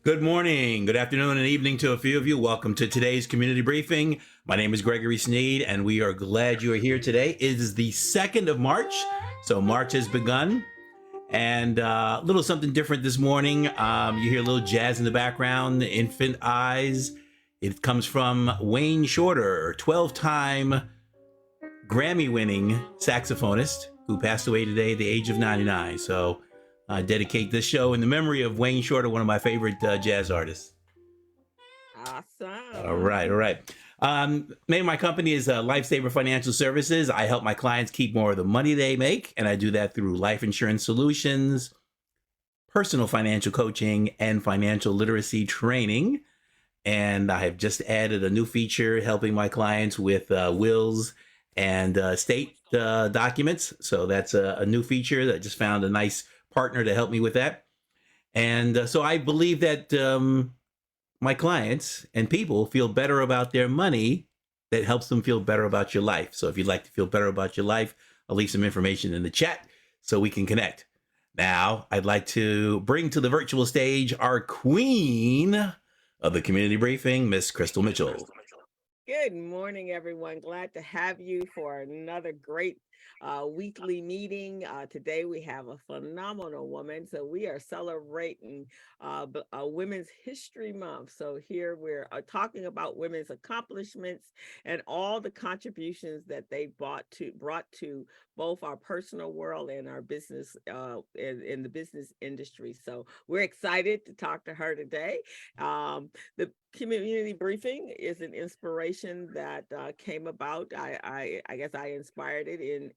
Good morning, good afternoon, and evening to a few of you. Welcome to today's community briefing. My name is Gregory Sneed, and we are glad you are here today. It is the 2nd of March, so March has begun. And a little something different this morning. You hear a little jazz in the background, Infant Eyes. It comes from Wayne Shorter, 12-time Grammy-winning saxophonist who passed away today at the age of 99. So I dedicate this show in the memory of Wayne Shorter, one of my favorite jazz artists. Awesome. All right. Name of my company is Lifesaver Financial Services. I help my clients keep more of the money they make, and I do that through life insurance solutions, personal financial coaching, and financial literacy training. And I have just added a new feature helping my clients with wills and estate documents. So that's a new feature that I just found a nice partner to help me with that. And so I believe that my clients and people feel better about their money. That helps them feel better about your life. So if you'd like to feel better about your life, I'll leave some information in the chat so we can connect. Now, I'd like to bring to the virtual stage our queen of the community briefing, Miss Crystal Mitchell. Good morning, everyone. Glad to have you for another great weekly meeting. Today we have a phenomenal woman. So we are celebrating Women's History Month. So here we're talking about women's accomplishments and all the contributions that they brought to both our personal world and our business in the business industry. So we're excited to talk to her today. The community briefing is an inspiration that came about. I guess I inspired it in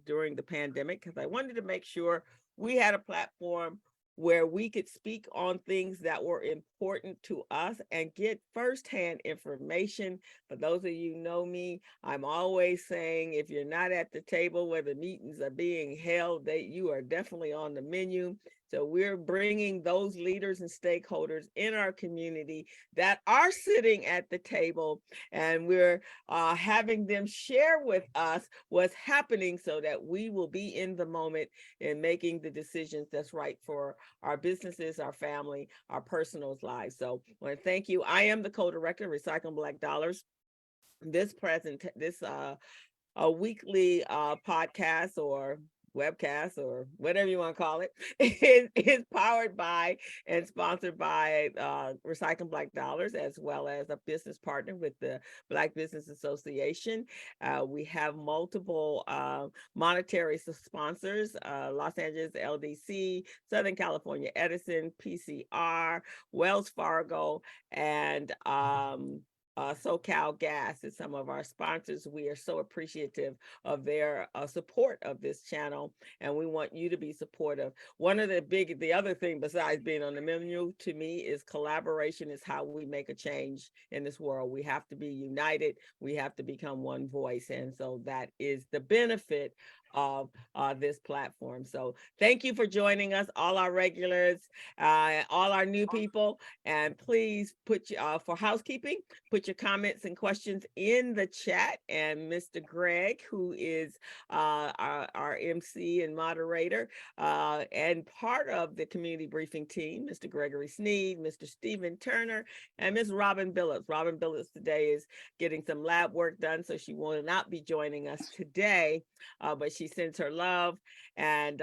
during the pandemic because I wanted to make sure we had a platform where we could speak on things that were important to us and get firsthand information. For those of you who know me, I'm always saying if you're not at the table where the meetings are being held, you are definitely on the menu. So we're bringing those leaders and stakeholders in our community that are sitting at the table, and we're having them share with us what's happening so that we will be in the moment in making the decisions that's right for our businesses, our family, our personal lives. So I want to thank you. I am the co-director of Recycling Black Dollars. This weekly podcast or webcast or whatever you want to call it is powered by and sponsored by Recycling Black Dollars, as well as a business partner with the Black Business Association. We have multiple monetary sponsors: Los Angeles LDC, Southern California Edison, PCR, Wells Fargo, and SoCal Gas is some of our sponsors. We are so appreciative of their support of this channel, and we want you to be supportive. One of the other thing besides being on the menu to me is collaboration is how we make a change in this world. We have to be united. We have to become one voice. And so that is the benefit of this platform. So thank you for joining us, all our regulars, all our new people, and please put for housekeeping, put your comments and questions in the chat, and Mr. Greg, who is our MC and moderator and part of the community briefing team, Mr. Gregory Sneed, Mr. Stephen Turner, and Ms. Robin Billups. Robin Billups today is getting some lab work done, so she will not be joining us today, but she sends her love, and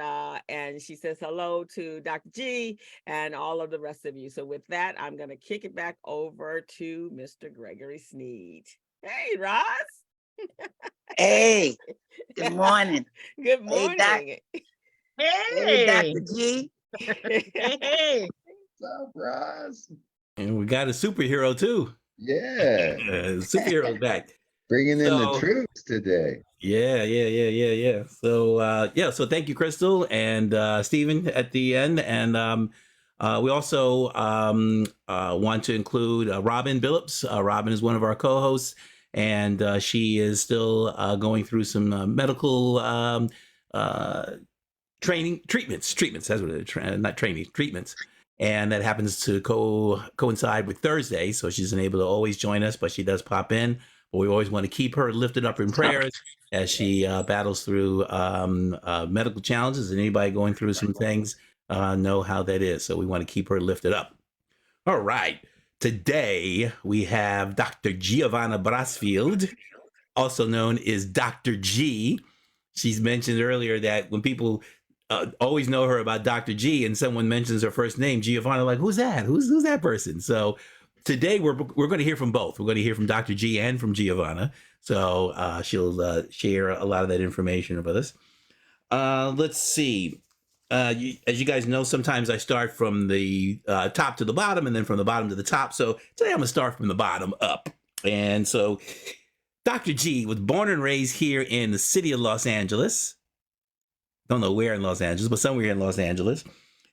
she says hello to Dr. G and all of the rest of you. So with that, I'm going to kick it back over to Mr. Gregory Sneed. Hey, Roz. Hey, good morning. Good morning. Hey, Dr. G. Hey. What's up, Roz? And we got a superhero too. Yeah. Superhero's back. Bringing in the troops today. Yeah. So thank you, Crystal and Stephen at the end. And we also want to include Robin Billups. Robin is one of our co-hosts, and she is still going through some medical treatments. That's what it is. Not training, treatments. And that happens to coincide with Thursday. So she's unable to always join us, but she does pop in. But we always want to keep her lifted up in prayers as she battles through medical challenges. And anybody going through some things know how that is. So we want to keep her lifted up. All right. Today we have Dr. Giovanna Brasfield, also known as Dr. G. She's mentioned earlier that when people always know her about Dr. G and someone mentions her first name, Giovanna, like, who's that? Who's that person? So today we're going to hear from both. We're going to hear from Dr. G and from Giovanna. So she'll share a lot of that information with us. Let's see. As you guys know, sometimes I start from the top to the bottom and then from the bottom to the top. So today I'm going to start from the bottom up. And so Dr. G was born and raised here in the city of Los Angeles. Don't know where in Los Angeles, but somewhere in Los Angeles.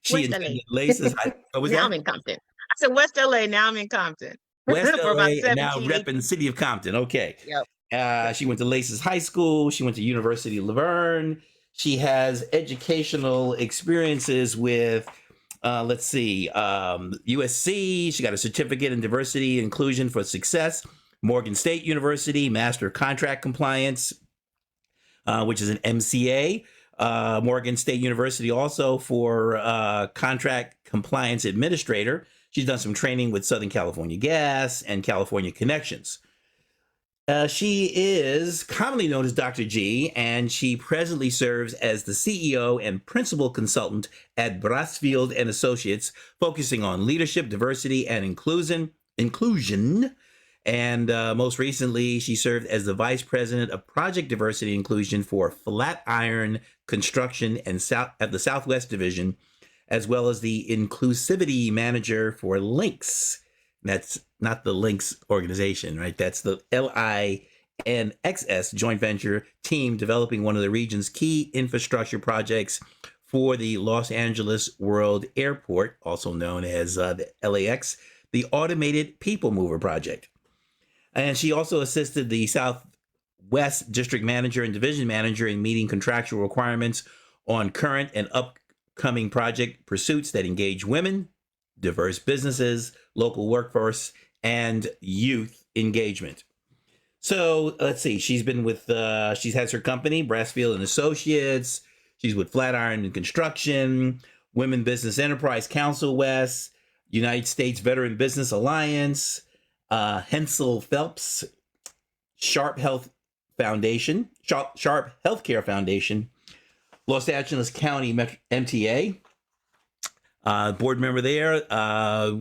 She attended Laces High. What was now that? I'm in Compton. I said West LA, now I'm in Compton. West For about LA and now 17, repping the city of Compton. Okay. Yep. She went to Laces High School. She went to University of Laverne. She has educational experiences with, USC. She got a certificate in diversity and inclusion for success. Morgan State University, Master of Contract Compliance, which is an MCA. Morgan State University also for Contract Compliance Administrator. She's done some training with Southern California Gas and California Connections. She is commonly known as Dr. G, and she presently serves as the CEO and principal consultant at Brasfield and Associates, focusing on leadership, diversity, and inclusion. And most recently, she served as the vice president of project diversity and inclusion for Flatiron Construction and at the Southwest Division, as well as the inclusivity manager for Links. That's not the Links organization, right? That's the LINXS joint venture team developing one of the region's key infrastructure projects for the Los Angeles World Airport, also known as the LAX, the Automated People Mover Project. And she also assisted the Southwest District Manager and Division Manager in meeting contractual requirements on current and upcoming project pursuits that engage women, diverse businesses, local workforce, and youth engagement. So let's see. She's been with, she has her company, Brasfield and Associates. She's with Flatiron and Construction, Women Business Enterprise Council West, United States Veteran Business Alliance, Hensel Phelps, Sharp Healthcare Foundation, Los Angeles County MTA, board member there,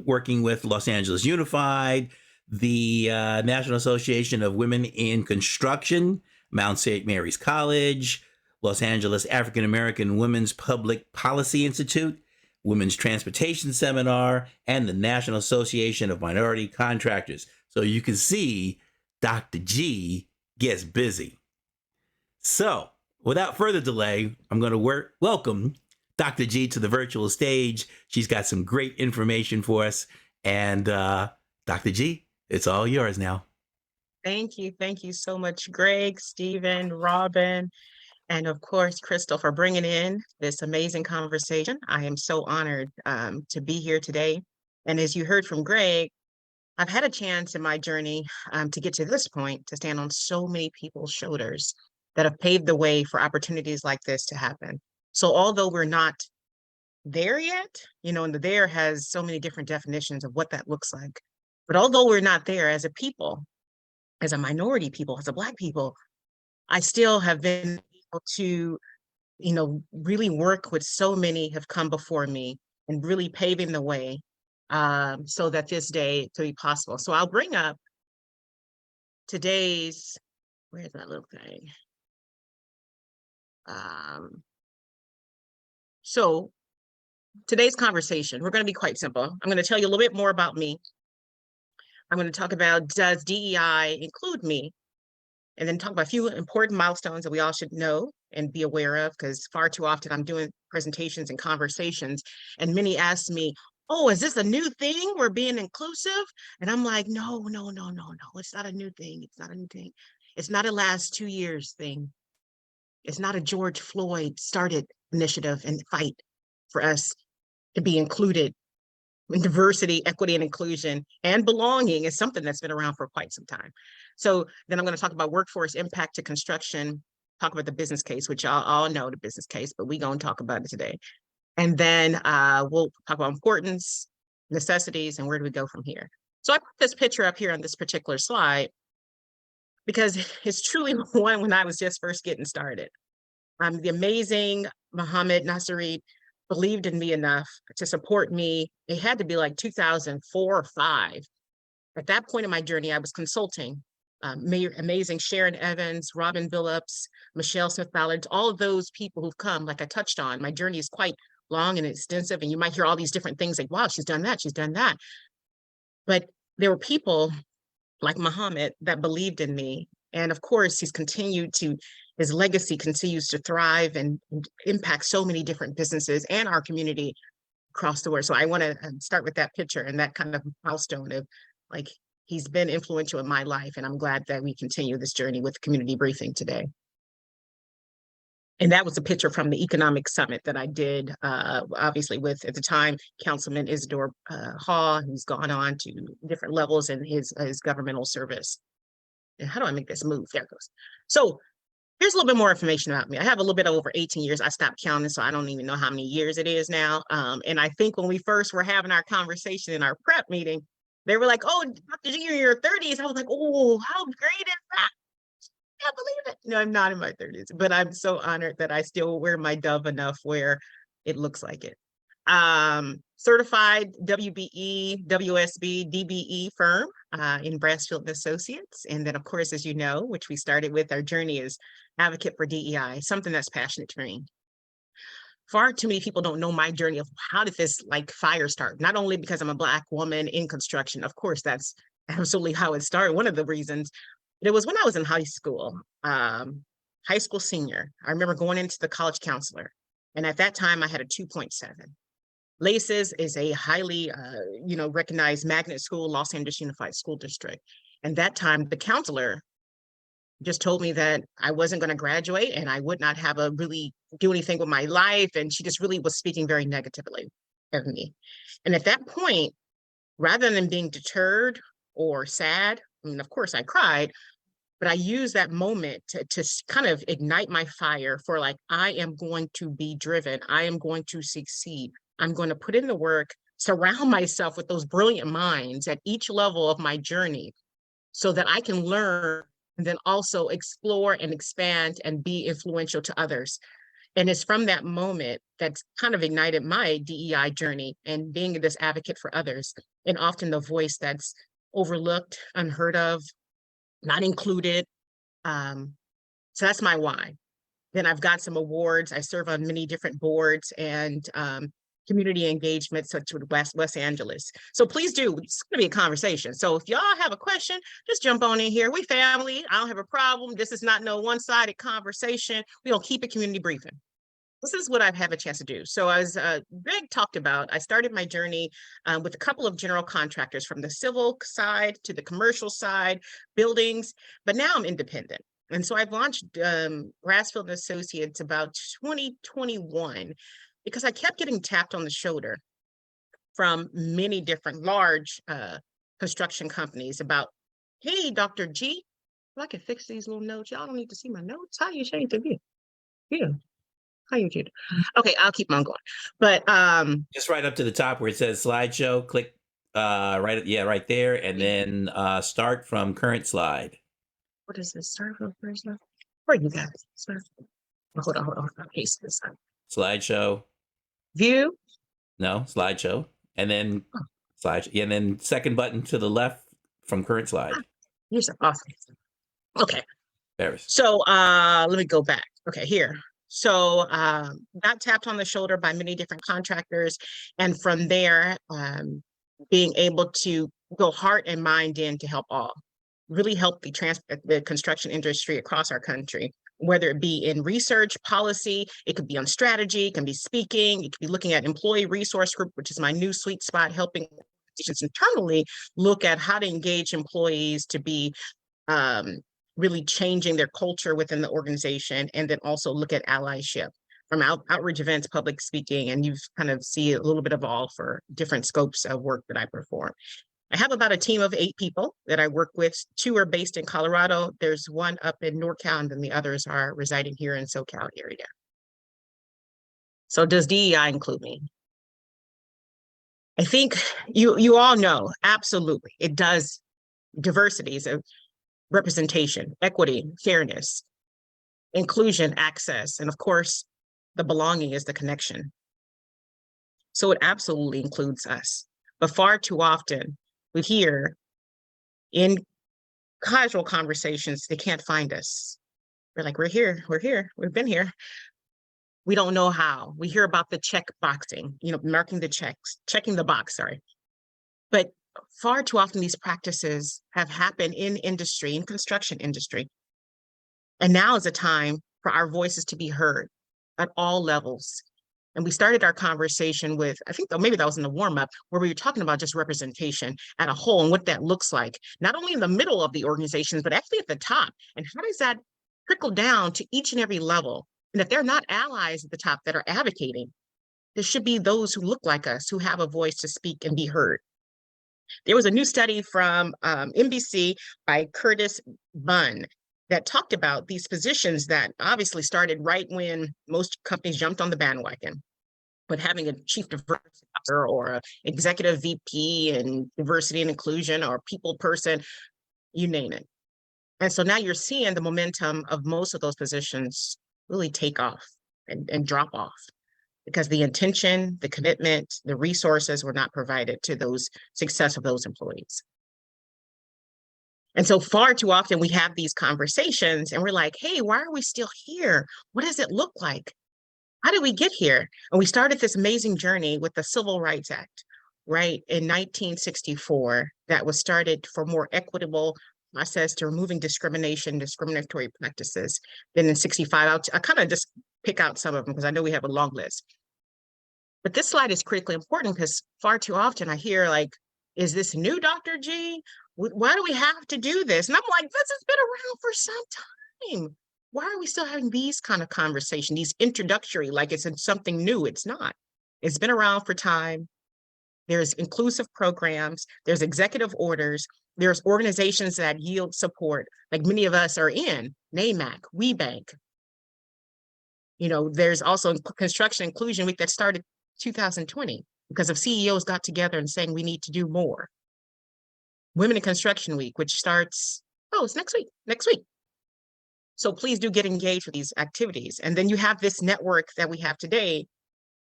working with Los Angeles Unified, the National Association of Women in Construction, Mount St. Mary's College, Los Angeles African American Women's Public Policy Institute, Women's Transportation Seminar, and the National Association of Minority Contractors. So you can see Dr. G gets busy. So without further delay, I'm going to welcome Dr. G to the virtual stage. She's got some great information for us. And Dr. G, it's all yours now. Thank you. Thank you so much, Greg, Stephen, Robin, and of course, Crystal, for bringing in this amazing conversation. I am so honored to be here today. And as you heard from Greg, I've had a chance in my journey to get to this point, to stand on so many people's shoulders that have paved the way for opportunities like this to happen. So although we're not there yet, and the there has so many different definitions of what that looks like. But although we're not there as a people, as a minority people, as a Black people, I still have been able to, really work with so many have come before me and really paving the way so that this day could be possible. So I'll bring up today's, where's that little thing? So today's conversation, we're going to be quite simple. I'm going to tell you a little bit more about me. I'm going to talk about, does DEI include me? And then talk about a few important milestones that we all should know and be aware of, because far too often I'm doing presentations and conversations and many ask me, oh, is this a new thing? We're being inclusive? And I'm like, no, it's not a new thing. It's not a new thing. It's not a last 2 years thing. It's not a George Floyd started initiative and fight for us to be included. And diversity, equity, and inclusion and belonging is something that's been around for quite some time. So then I'm going to talk about workforce impact to construction, talk about the business case, which y'all all know the business case, but we're going to talk about it today. And then we'll talk about importance, necessities, and where do we go from here? So I put this picture up here on this particular slide because it's truly one when I was just first getting started. The amazing Mohammed Nasserid believed in me enough to support me. It had to be like 2004 or 5. At that point in my journey, I was consulting. Amazing Sharon Evans, Robin Billups, Michelle Smith-Ballard, all of those people who've come, like I touched on. My journey is quite long and extensive, and you might hear all these different things like, wow, she's done that, she's done that. But there were people like Muhammad that believed in me. And of course, his legacy continues to thrive and impact so many different businesses and our community across the world. So I want to start with that picture and that kind of milestone of like, he's been influential in my life. And I'm glad that we continue this journey with Community Briefing today. And that was a picture from the economic summit that I did, obviously with, at the time, Councilman Isidore Hall, who's gone on to different levels in his governmental service. And how do I make this move? There it goes. So here's a little bit more information about me. I have a little bit over 18 years. I stopped counting, so I don't even know how many years it is now. And I think when we first were having our conversation in our prep meeting, they were like, oh, Dr. G, you're in your 30s. I was like, oh, how great is that? I can't believe it. No, I'm not in my 30s, but I'm so honored that I still wear my dove enough where it looks like it. Certified WBE, WSB, DBE firm in Brasfield and Associates. And then of course, as you know, which we started with, our journey is advocate for DEI, something that's passionate to me. Far too many people don't know my journey of how did this like fire start? Not only because I'm a Black woman in construction, of course, that's absolutely how it started. One of the reasons, it was when I was in high school senior. I remember going into the college counselor. And at that time I had a 2.7. LACES is a highly, recognized magnet school, Los Angeles Unified School District. And that time the counselor just told me that I wasn't going to graduate and I would not have really do anything with my life. And she just really was speaking very negatively of me. And at that point, rather than being deterred or sad, I mean, of course I cried, but I used that moment to kind of ignite my fire for like, I am going to be driven. I am going to succeed. I'm going to put in the work, surround myself with those brilliant minds at each level of my journey so that I can learn and then also explore and expand and be influential to others. And it's from that moment that's kind of ignited my DEI journey and being this advocate for others, and often the voice that's overlooked, unheard of, not included. So that's my why. Then I've got some awards. I serve on many different boards and community engagement, such as Los Angeles. So please do, it's gonna be a conversation. So if y'all have a question, just jump on in here. We family, I don't have a problem. This is not no one-sided conversation. We don't keep it community briefing. This is what I've had a chance to do. So as Greg talked about, I started my journey with a couple of general contractors from the civil side to the commercial side, buildings, but now I'm independent. And so I've launched Brasfield & Associates about 2021 because I kept getting tapped on the shoulder from many different large construction companies about, hey, Dr. G, if I can fix these little notes, y'all don't need to see my notes. How you change the view? Yeah. How you did? Okay, I'll keep on going. But just right up to the top where it says slideshow, click right there, and then start from current slide. What is this? Start from current slide? Where are you guys? Hold on. Paste this up. Slideshow. View. No, slideshow. And then and then second button to the left from current slide. You're so awesome. Okay. Paris. So let me go back. Okay, here. So got tapped on the shoulder by many different contractors. And from there, being able to go heart and mind in to help all, really help the construction industry across our country, whether it be in research, policy, it could be on strategy, it can be speaking, it could be looking at employee resource group, which is my new sweet spot, helping organizations internally look at how to engage employees to be really changing their culture within the organization, and then also look at allyship from outreach events, public speaking, and you've kind of see a little bit of all for different scopes of work that I perform. I have about a team of 8 people that I work with. 2 are based in Colorado. There's 1 up in NorCal, and then the others are residing here in SoCal area. So does DEI include me? I think you all know, absolutely, it does. Diversity is a representation, equity, fairness, inclusion, access, and of course, the belonging is the connection. So it absolutely includes us. But far too often, we hear in casual conversations, they can't find us. We're like, we're here, we've been here. We don't know how. We hear about the check boxing, marking the checks, checking the box, sorry. But far too often, these practices have happened in industry, in construction industry. And now is a time for our voices to be heard at all levels. And we started our conversation with, I think maybe that was in the warm up, where we were talking about just representation at a whole and what that looks like, not only in the middle of the organizations, but actually at the top. And how does that trickle down to each and every level? And if they're not allies at the top that are advocating, there should be those who look like us, who have a voice to speak and be heard. There was a new study from NBC by Curtis Bunn that talked about these positions that obviously started right when most companies jumped on the bandwagon, but having a chief diversity officer or an executive VP and diversity and inclusion or people person, you name it. And so now you're seeing the momentum of most of those positions really take off and drop off, because the intention, the commitment, the resources were not provided to those success of those employees. And so far too often we have these conversations and we're like, hey, why are we still here? What does it look like? How did we get here? And we started this amazing journey with the Civil Rights Act, right? In 1964, that was started for more equitable process to removing discrimination, discriminatory practices. Then in 65, I kind of just pick out some of them because I know we have a long list. But this slide is critically important because far too often I hear like, is this new, Dr. G? Why do we have to do this? And I'm like, this has been around for some time. Why are we still having these kind of conversations, these introductory, like it's something new? It's not. It's been around for time. There's inclusive programs, there's executive orders, there's organizations that yield support, like many of us are in, NAMAC, WeBank. There's also Construction Inclusion Week that started 2020 because of CEOs got together and saying we need to do more. Women in Construction Week, which starts, it's next week. So please do get engaged with these activities. And then you have this network that we have today.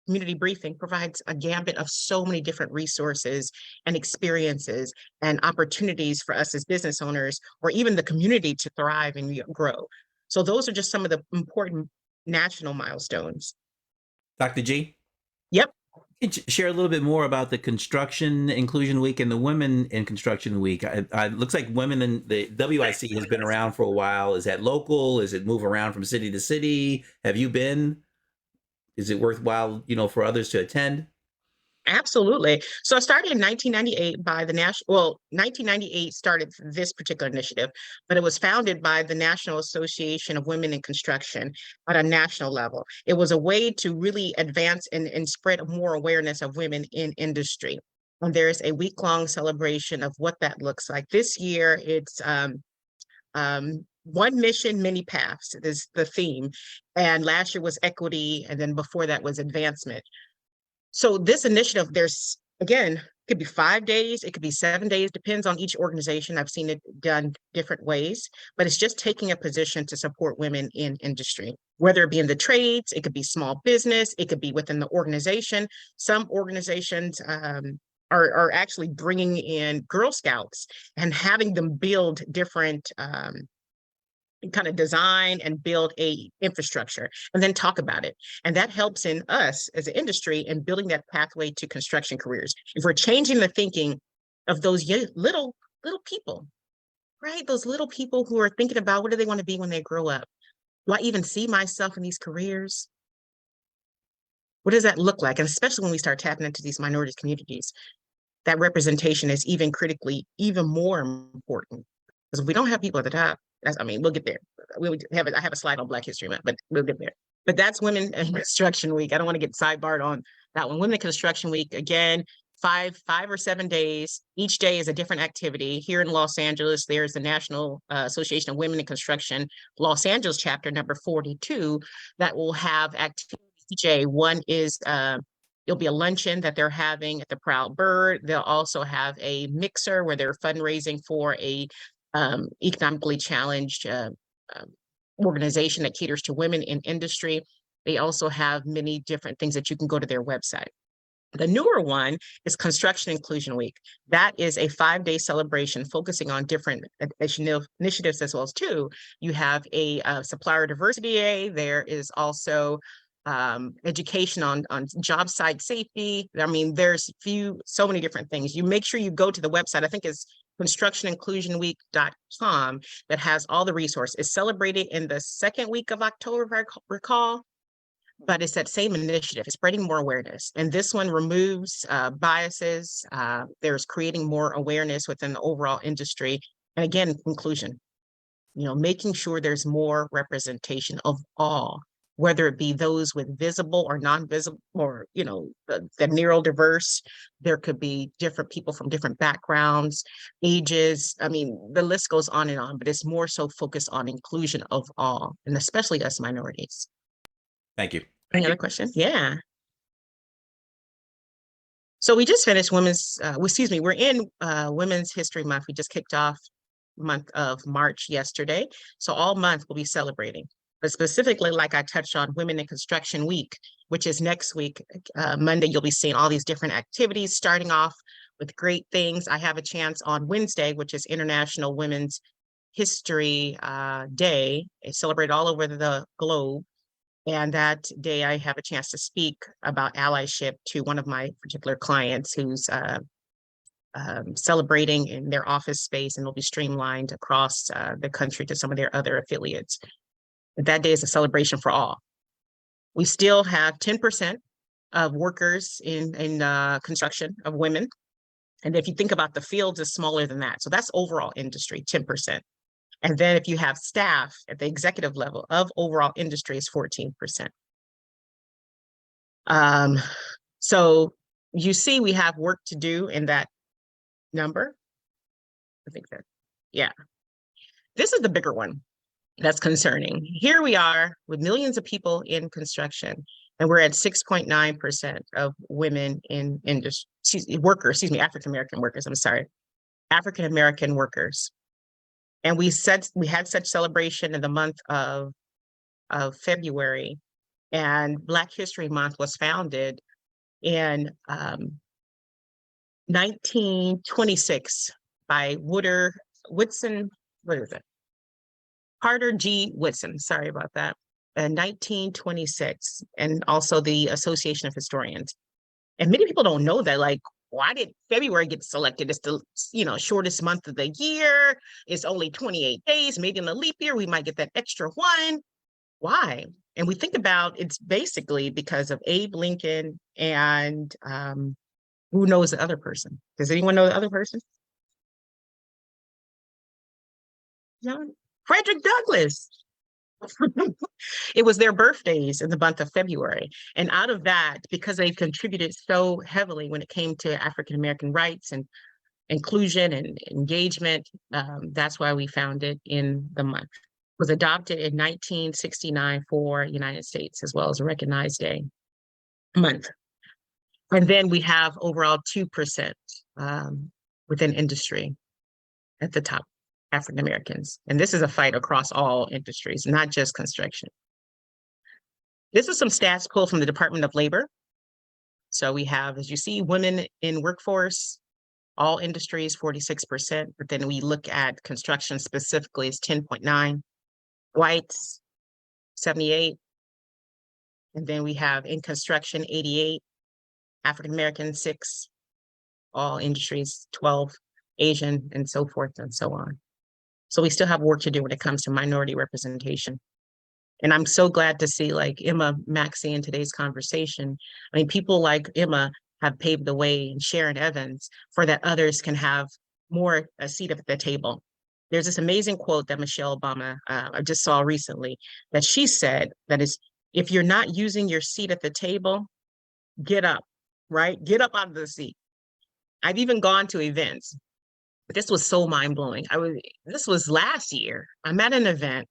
Community Briefing provides a gambit of so many different resources and experiences and opportunities for us as business owners, or even the community to thrive and grow. So those are just some of the important national milestones. Dr. G? Yep. Can you share a little bit more about the Construction Inclusion Week and the Women in Construction Week? It looks like women in the WIC has been around for a while. Is that local? Is it move around from city to city? Have you been? Is it worthwhile, for others to attend? Absolutely. So it started in 1998 by the 1998 started this particular initiative, but it was founded by the National Association of Women in Construction at a national level. It was a way to really advance and spread more awareness of women in industry. And there's a week-long celebration of what that looks like. This year, it's one mission, many paths is the theme. And last year was equity, and then before that was advancement. So this initiative, there's, again, could be 5 days, it could be 7 days, depends on each organization. I've seen it done different ways, but it's just taking a position to support women in industry, whether it be in the trades, it could be small business, it could be within the organization. Some organizations are actually bringing in Girl Scouts and having them build different kind of design and build a infrastructure and then talk about it. And that helps in us as an industry in building that pathway to construction careers. If we're changing the thinking of those little people, right? Those little people who are thinking about what do they want to be when they grow up? Do I even see myself in these careers? What does that look like? And especially when we start tapping into these minority communities, that representation is even more important. Because if we don't have people at the top, we'll get there. I have a slide on Black History Month, but we'll get there. But that's Women in Construction Week. I don't want to get sidebarred on that one. Women in Construction Week, again, 5 or 7 days. Each day is a different activity. Here in Los Angeles, there's the National Association of Women in Construction, Los Angeles chapter number 42, that will have activities each day. One is There'll be a luncheon that they're having at the Proud Bird. They'll also have a mixer where they're fundraising for a economically challenged organization that caters to women in industry. They also have many different things that you can go to their website. The newer one is Construction Inclusion Week. That is a 5-day celebration focusing on different initiatives as well as two. You have a supplier diversity day. There is also education on job site safety. I mean, there's so many different things. You make sure you go to the website. I think it's constructioninclusionweek.com that has all the resources. It's celebrated in the second week of October, if I recall. But it's that same initiative, it's spreading more awareness. And this one removes biases. There's creating more awareness within the overall industry. And again, inclusion, making sure there's more representation of all, whether it be those with visible or non-visible, or, the neurodiverse. There could be different people from different backgrounds, ages. I mean, the list goes on and on, but it's more so focused on inclusion of all, and especially us minorities. Thank you. Any other questions? Yeah. So we just finished we're in Women's History Month. We just kicked off month of March yesterday. So all month we'll be celebrating, but specifically, like I touched on, Women in Construction Week, which is next week, Monday. You'll be seeing all these different activities, starting off with great things. I have a chance on Wednesday, which is International Women's History Day. It's celebrated all over the globe. And that day I have a chance to speak about allyship to one of my particular clients who's celebrating in their office space, and will be streamlined across the country to some of their other affiliates. But that day is a celebration for all. We still have 10% of workers in construction of women. And if you think about the fields, it's smaller than that. So that's overall industry, 10%. And then if you have staff at the executive level of overall industry is 14%. So you see we have work to do in that number. I think that, yeah. This is the bigger one that's concerning. Here we are with millions of people in construction, and we're at 6.9% of women in industry, African-American workers, African-American workers. And we had such celebration in the month of February, and Black History Month was founded in 1926 by Carter G. Woodson. Sorry about that. 1926, and also the Association of Historians. And many people don't know that, like, why did February get selected? It's the shortest month of the year. It's only 28 days. Maybe in the leap year, we might get that extra one. Why? And we think about it's basically because of Abe Lincoln and who knows the other person? Does anyone know the other person? No. Frederick Douglass. It was their birthdays in the month of February. And out of that, because they've contributed so heavily when it came to African-American rights and inclusion and engagement, that's why we found it in the month. It was adopted in 1969 for United States, as well as a recognized month. And then we have overall 2% within industry at the top. African Americans. And this is a fight across all industries, not just construction. This is some stats pulled from the Department of Labor. So we have, as you see, women in workforce, all industries, 46%. But then we look at construction specifically, it's 10.9. Whites, 78. And then we have in construction, 88. African American, 6. All industries, 12. Asian, and so forth and so on. So we still have work to do when it comes to minority representation. And I'm so glad to see, like, Emma Maxey in today's conversation. I mean, people like Emma have paved the way, and Sharon Evans, for that others can have more a seat at the table. There's this amazing quote that Michelle Obama, I just saw recently, that she said that is, if you're not using your seat at the table, get up, right? Get up out of the seat. I've even gone to events. This was so mind-blowing. This was last year. I'm at an event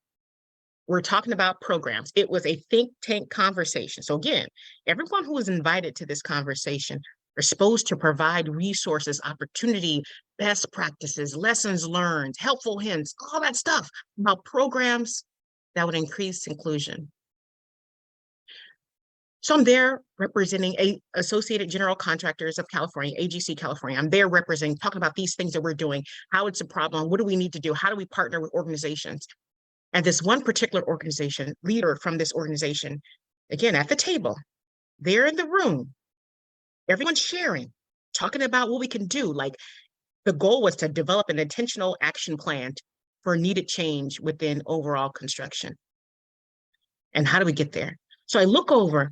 we're talking about programs. It was a think tank conversation. So again, everyone who was invited to this conversation are supposed to provide resources, opportunity, best practices, lessons learned, helpful hints, all that stuff about programs that would increase inclusion. So I'm there representing Associated General Contractors of California, AGC California. I'm there representing, talking about these things that we're doing, how it's a problem, what do we need to do, how do we partner with organizations? And this one particular organization, leader from this organization, again, at the table, they're in the room, everyone's sharing, talking about what we can do. Like the goal was to develop an intentional action plan for needed change within overall construction. And how do we get there? So I look over,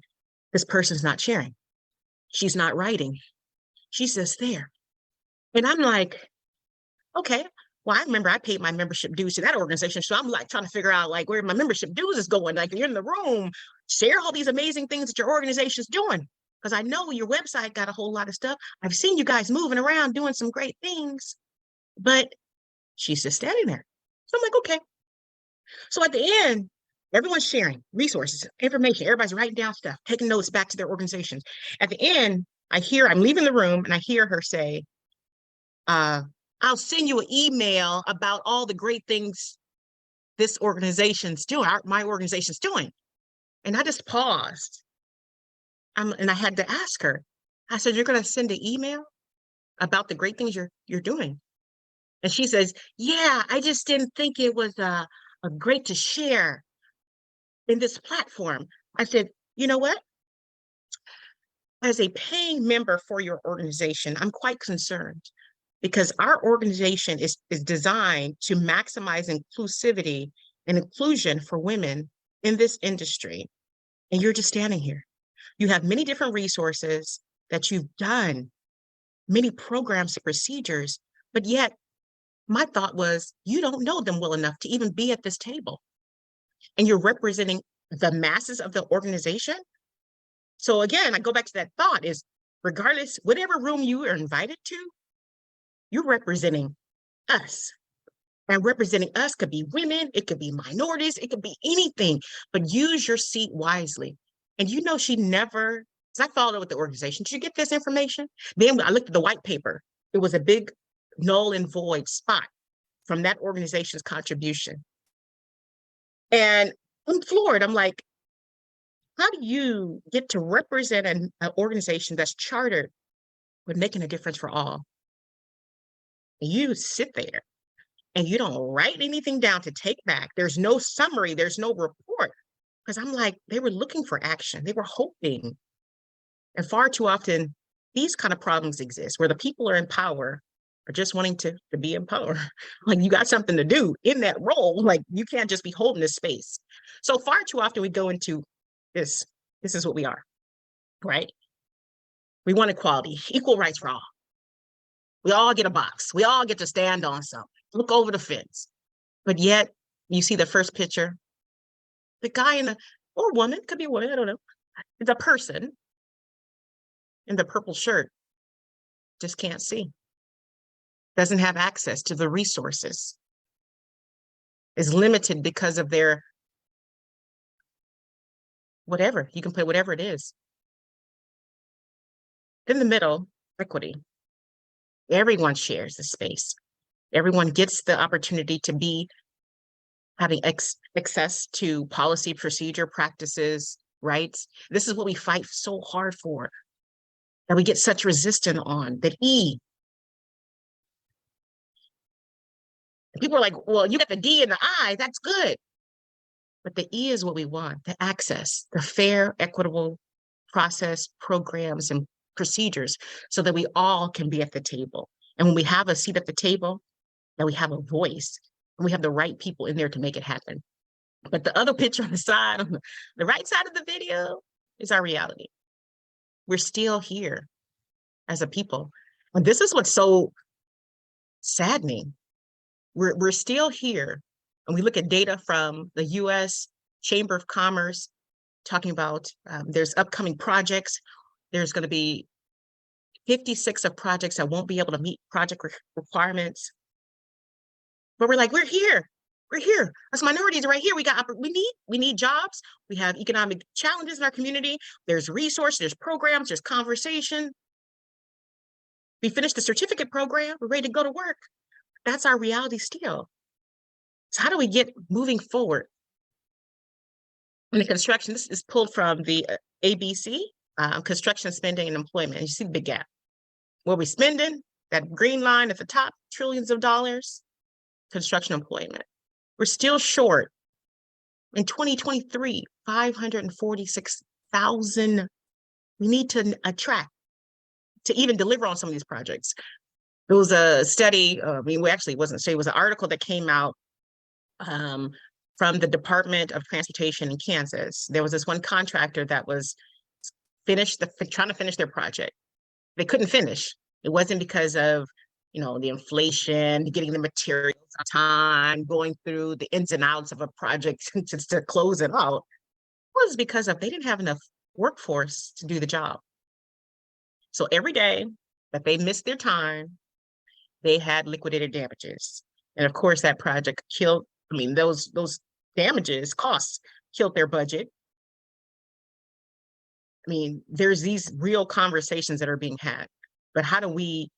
this person's not sharing. She's not writing. She's just there. And I'm like, okay, well, I remember I paid my membership dues to that organization. So I'm like trying to figure out like where my membership dues is going. Like you're in the room, share all these amazing things that your organization's doing. Because I know your website got a whole lot of stuff. I've seen you guys moving around doing some great things, but she's just standing there. So I'm like, okay. So at the end, everyone's sharing resources, information, everybody's writing down stuff, taking notes back to their organizations. At the end, I'm leaving the room and I hear her say, I'll send you an email about all the great things this organization's doing, my organization's doing. And I just paused. And I had to ask her, I said, you're going to send an email about the great things you're doing? And she says, yeah, I just didn't think it was a great to share in this platform. I said, you know what? As a paying member for your organization, I'm quite concerned because our organization is designed to maximize inclusivity and inclusion for women in this industry. And you're just standing here. You have many different resources that you've done, many programs and procedures, but yet my thought was, you don't know them well enough to even be at this table. And you're representing the masses of the organization. So again, I go back to that thought is, regardless, whatever room you are invited to, you're representing us. And representing us could be women, it could be minorities, it could be anything, but use your seat wisely. And you know, she never, because I followed with the organization, did you get this information? Then I looked at the white paper. It was a big null and void spot from that organization's contribution. And I'm floored. I'm like, how do you get to represent an organization that's chartered with making a difference for all? And you sit there and you don't write anything down to take back. There's no summary, there's no report. Because I'm like, they were looking for action. They were hoping. And far too often, these kind of problems exist where the people are in power are just wanting to be in power. Like you got something to do in that role. Like you can't just be holding this space. So far too often we go into this is what we are, right? We want equality, equal rights for all. We all get a box. We all get to stand on something, look over the fence. But yet you see the first picture, the guy or woman, could be a woman, I don't know. The person in the purple shirt just can't see, doesn't have access to the resources, is limited because of their whatever, you can put whatever it is. In the middle, equity. Everyone shares the space. Everyone gets the opportunity to be having access to policy, procedure, practices, rights. This is what we fight so hard for, that we get such resistance on, that E. People are like, well, you got the D and the I, that's good. But the E is what we want, the access, the fair, equitable process, programs, and procedures so that we all can be at the table. And when we have a seat at the table, that we have a voice, and we have the right people in there to make it happen. But the other picture on the side, on the right side of the video, is our reality. We're still here as a people. And this is what's so saddening. We're still here. And we look at data from the US Chamber of Commerce talking about there's upcoming projects. There's going to be 56 of projects that won't be able to meet project requirements. But we're like, we're here. We're here. Us minorities right here. We need jobs. We have economic challenges in our community. There's resources, there's programs, there's conversation. We finished the certificate program. We're ready to go to work. That's our reality still. So how do we get moving forward? In the construction, this is pulled from the ABC, construction spending and employment. You see the big gap. What we spending, that green line at the top, trillions of dollars, construction employment. We're still short. In 2023, 546,000 we need to attract to even deliver on some of these projects. There was a study, it wasn't a study, it was an article that came out from the Department of Transportation in Kansas. There was this one contractor that was trying to finish their project. They couldn't finish. It wasn't because of the inflation, getting the materials on time, going through the ins and outs of a project to close it out. It was because they didn't have enough workforce to do the job. So every day that they missed their time, they had liquidated damages. And of course, that project killed, those damages, costs, killed their budget. There's these real conversations that are being had. But how do we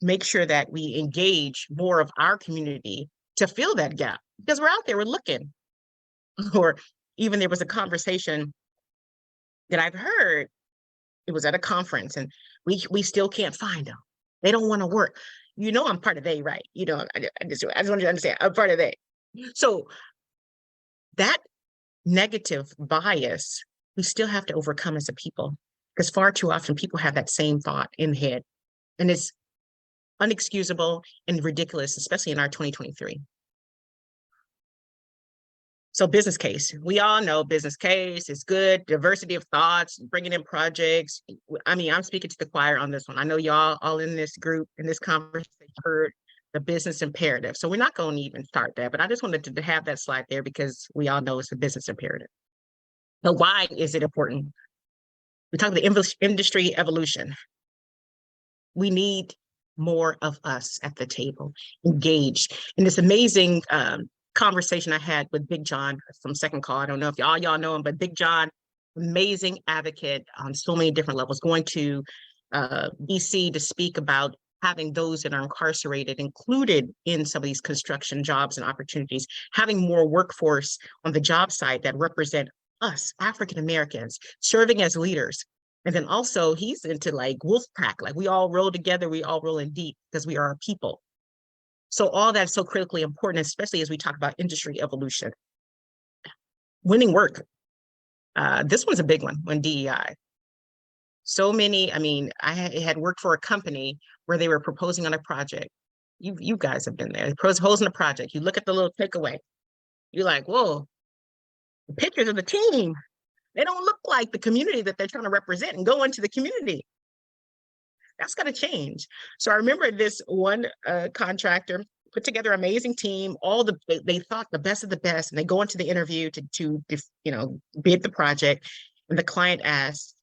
make sure that we engage more of our community to fill that gap? Because we're out there, we're looking. Or even there was a conversation that I've heard, it was at a conference, and we still can't find them. They don't want to work. I'm part of they, right? I just want you to understand, I'm part of they. So that negative bias, we still have to overcome as a people, because far too often people have that same thought in the head, and it's unexcusable and ridiculous, especially in our 2023. So business case, we all know business case is good, diversity of thoughts, bringing in projects. I'm speaking to the choir on this one. I know y'all all in this group, in this conversation, heard the business imperative. So we're not going to even start that, but I just wanted to have that slide there because we all know it's a business imperative. But why is it important? We talk about the industry evolution. We need more of us at the table, engaged in this amazing conversation I had with Big John from Second Call. I don't know if y'all know him, but Big John, amazing advocate on so many different levels, going to BC to speak about having those that are incarcerated included in some of these construction jobs and opportunities, having more workforce on the job site that represent us, African Americans, serving as leaders. And then also he's into wolf pack, we all roll together, we all roll in deep because we are a people. So all that's so critically important, especially as we talk about industry evolution. Winning work. This one's a big one on DEI. So many, I had worked for a company where they were proposing on a project. You guys have been there. They're proposing a project. You look at the little takeaway. You're like, whoa, the pictures of the team, they don't look like the community that they're trying to represent and go into the community. That's got to change. So I remember this one contractor put together an amazing team. They thought the best of the best, and they go into the interview to bid the project. And the client asks,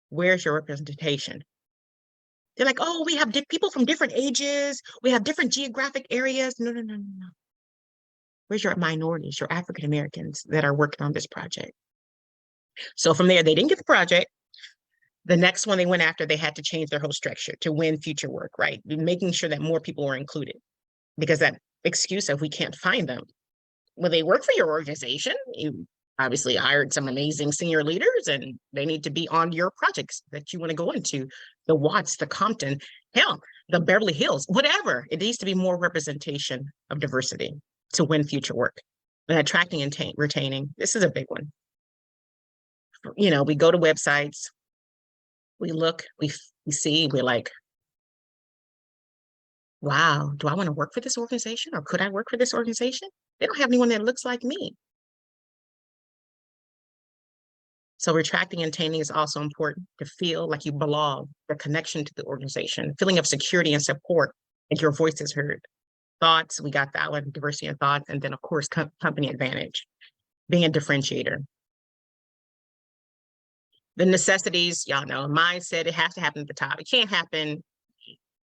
"Where's your representation?" They're like, "Oh, we have people from different ages. We have different geographic areas." No. Where's your minorities, your African Americans that are working on this project? So from there, they didn't get the project. The next one they went after, they had to change their whole structure to win future work, right? Making sure that more people were included, because that excuse of we can't find them. Well, they work for your organization. You obviously hired some amazing senior leaders, and they need to be on your projects that you want to go into, the Watts, the Compton, hell, the Beverly Hills, whatever. It needs to be more representation of diversity to win future work. And attracting and retaining, this is a big one. We go to websites, we look, we see, we're like, wow, do I want to work for this organization, or could I work for this organization? They don't have anyone that looks like me. So attracting and retaining is also important, to feel like you belong, the connection to the organization, feeling of security and support, and your voice is heard. Thoughts, we got that one, diversity of thoughts, and then of course, company advantage, being a differentiator. The necessities, y'all know, mindset, it has to happen at the top. It can't happen.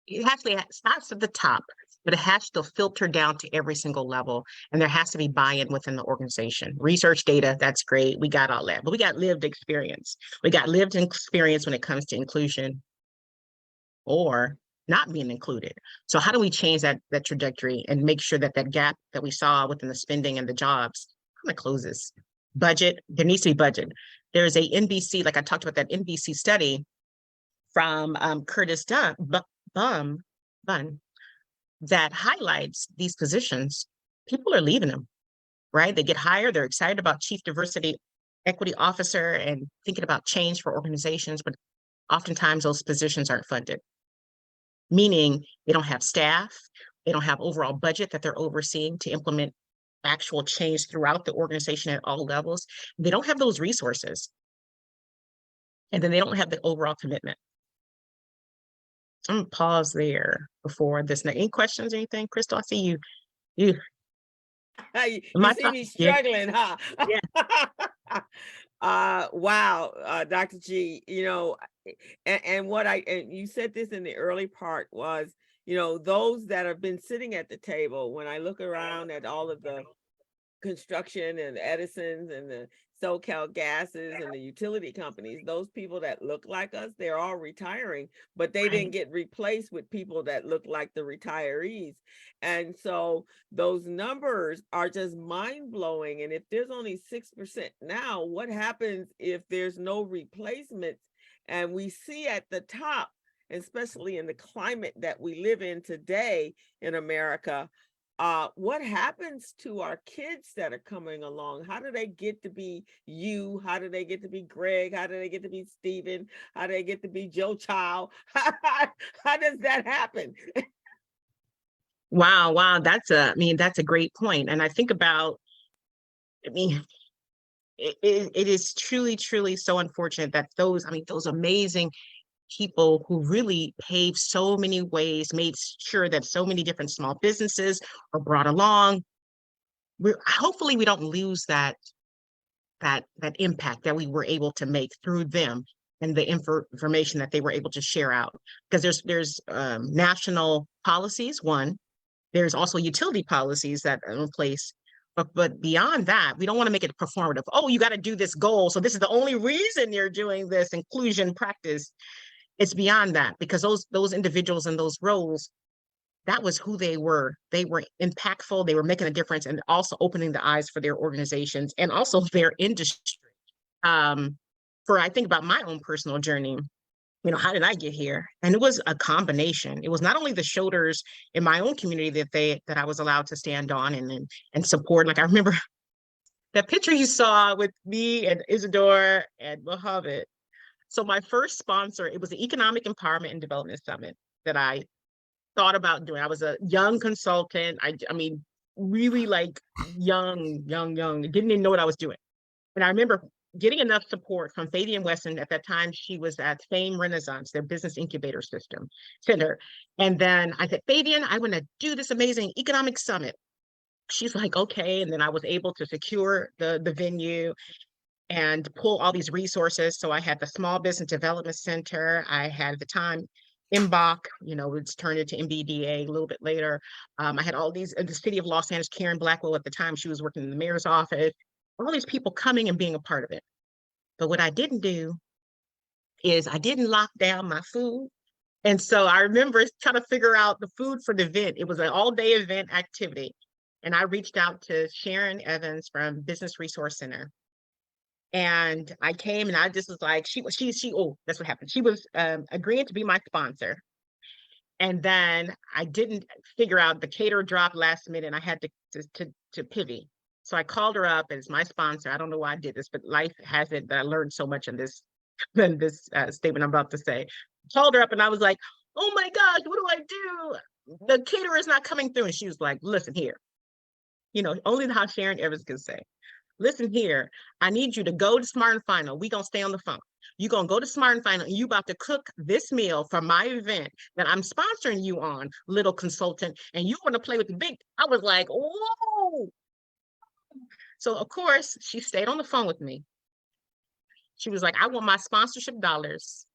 It actually starts at the top. but it has to filter down to every single level. And there has to be buy-in within the organization. Research data, that's great. We got all that, but we got lived experience. We got lived experience when it comes to inclusion or not being included. So how do we change that trajectory and make sure that that gap that we saw within the spending and the jobs kind of closes? Budget, there needs to be budget. There's a NBC, like I talked about that NBC study from Curtis Bunn that highlights these positions. People are leaving them, right? They get hired, they're excited about chief diversity equity officer and thinking about change for organizations, but oftentimes those positions aren't funded, meaning they don't have staff, they don't have overall budget that they're overseeing to implement actual change throughout the organization at all levels. They don't have those resources. And then they don't have the overall commitment. I'm gonna pause there before this. Any questions or anything? Crystal, I see you. You see me struggling, huh? Yeah. Wow, Dr. G, and you said this in the early part was, those that have been sitting at the table, when I look around at all of the construction and Edison's and the SoCal gases and the utility companies, those people that look like us, they're all retiring, but they didn't get replaced with people that look like the retirees. And so those numbers are just mind-blowing. And if there's only 6% now, what happens if there's no replacements? And we see at the top, especially in the climate that we live in today in America, what happens to our kids that are coming along? How do they get to be you? How do they get to be Greg? How do they get to be Stephen? How do they get to be Joe Child? How does that happen? Wow. That's a great point. And I think about, it is truly so unfortunate that those amazing people who really paved so many ways, made sure that so many different small businesses are brought along. Hopefully we don't lose that impact that we were able to make through them and the information that they were able to share out. Because there's national policies, one, there's also utility policies that are in place. But beyond that, we don't want to make it performative. Oh, you got to do this goal. So this is the only reason you're doing this inclusion practice. It's beyond that, because those individuals in those roles, that was who they were. They were impactful. They were making a difference and also opening the eyes for their organizations and also their industry. I think about my own personal journey, how did I get here? And it was a combination. It was not only the shoulders in my own community that I was allowed to stand on and support. Like I remember that picture you saw with me and Isidore and Mohammed. So my first sponsor, it was the Economic Empowerment and Development Summit that I thought about doing. I was a young consultant. I mean, really like young, didn't even know what I was doing. And I remember getting enough support from Fabian Weston. At that time, she was at Fame Renaissance, their business incubator center. And then I said, Fabian, I want to do this amazing economic summit. She's like, okay. And then I was able to secure the venue and pull all these resources. So I had the Small Business Development Center. I had at the time MBOC, it's turned into MBDA a little bit later. I had all these, the city of Los Angeles, Karen Blackwell at the time, she was working in the mayor's office, all these people coming and being a part of it. But what I didn't do is I didn't lock down my food. And so I remember trying to figure out the food for the event. It was an all-day event activity. And I reached out to Sharon Evans from Business Resource Center. And I came and I just was like, that's what happened. She was agreeing to be my sponsor. And then I didn't figure out, the caterer dropped last minute and I had to pivot. So I called her up as my sponsor. I don't know why I did this, but life has it that I learned so much in this statement I'm about to say. I called her up and I was like, oh my gosh, what do I do? The caterer is not coming through. And she was like, listen here. Only how Sharon Evans can say. Listen here, I need you to go to Smart and Final. We're going to stay on the phone. You're going to go to Smart and Final and you about to cook this meal for my event that I'm sponsoring you on, little consultant, and you want to play with the big. I was like, whoa. So of course, she stayed on the phone with me. She was like, I want my sponsorship dollars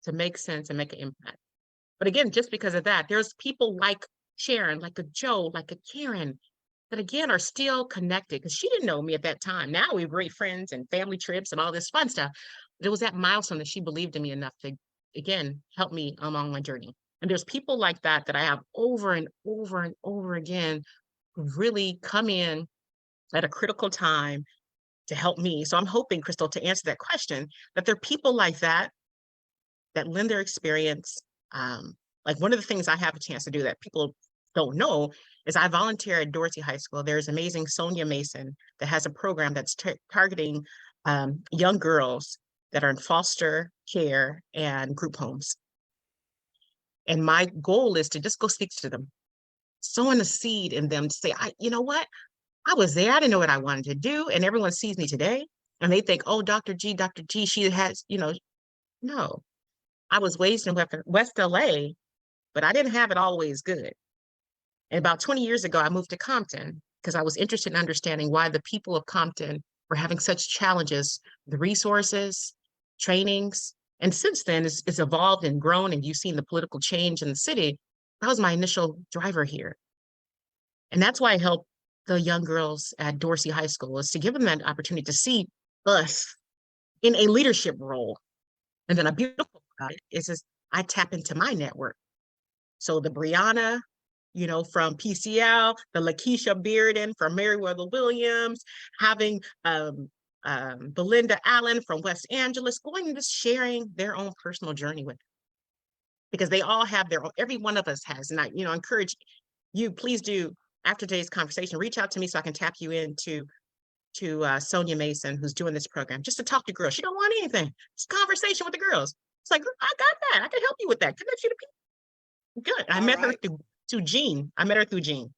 to make sense and make an impact. But again, just because of that, there's people like Sharon, like a Joe, like a Karen, that again are still connected because she didn't know me at that time. Now we're great friends and family trips and all this fun stuff. But it was that milestone that she believed in me enough to, again, help me along my journey. And there's people like that that I have over and over and over again who really come in at a critical time to help me. So I'm hoping, Crystal, to answer that question, that there are people like that that lend their experience. Like one of the things I have a chance to do that people don't know is I volunteer at Dorsey High School. There's amazing Sonia Mason that has a program that's targeting young girls that are in foster care and group homes. And my goal is to just go speak to them, sowing a seed in them to say, you know what? I was there. I didn't know what I wanted to do. And everyone sees me today and they think, oh, Dr. G, she has, no. I was raised in West LA, but I didn't have it always good. And about 20 years ago, I moved to Compton because I was interested in understanding why the people of Compton were having such challenges, the resources, trainings. And since then, it's evolved and grown, and you've seen the political change in the city. That was my initial driver here. And that's why I help the young girls at Dorsey High School, is to give them that opportunity to see us in a leadership role. And then a beautiful about it is just I tap into my network. So the Brianna, from PCL, the Lakeisha Bearden from Meriwether Williams, having Belinda Allen from West Angeles, going and just sharing their own personal journey with them. Because they all have their own, every one of us has. And I, encourage you, please do, after today's conversation, reach out to me so I can tap you into Sonia Mason, who's doing this program, just to talk to girls. She don't want anything. It's conversation with the girls. It's like, I got that. I can help you with that. Connect you to people. Good. I met her through Jean. I met her through Jean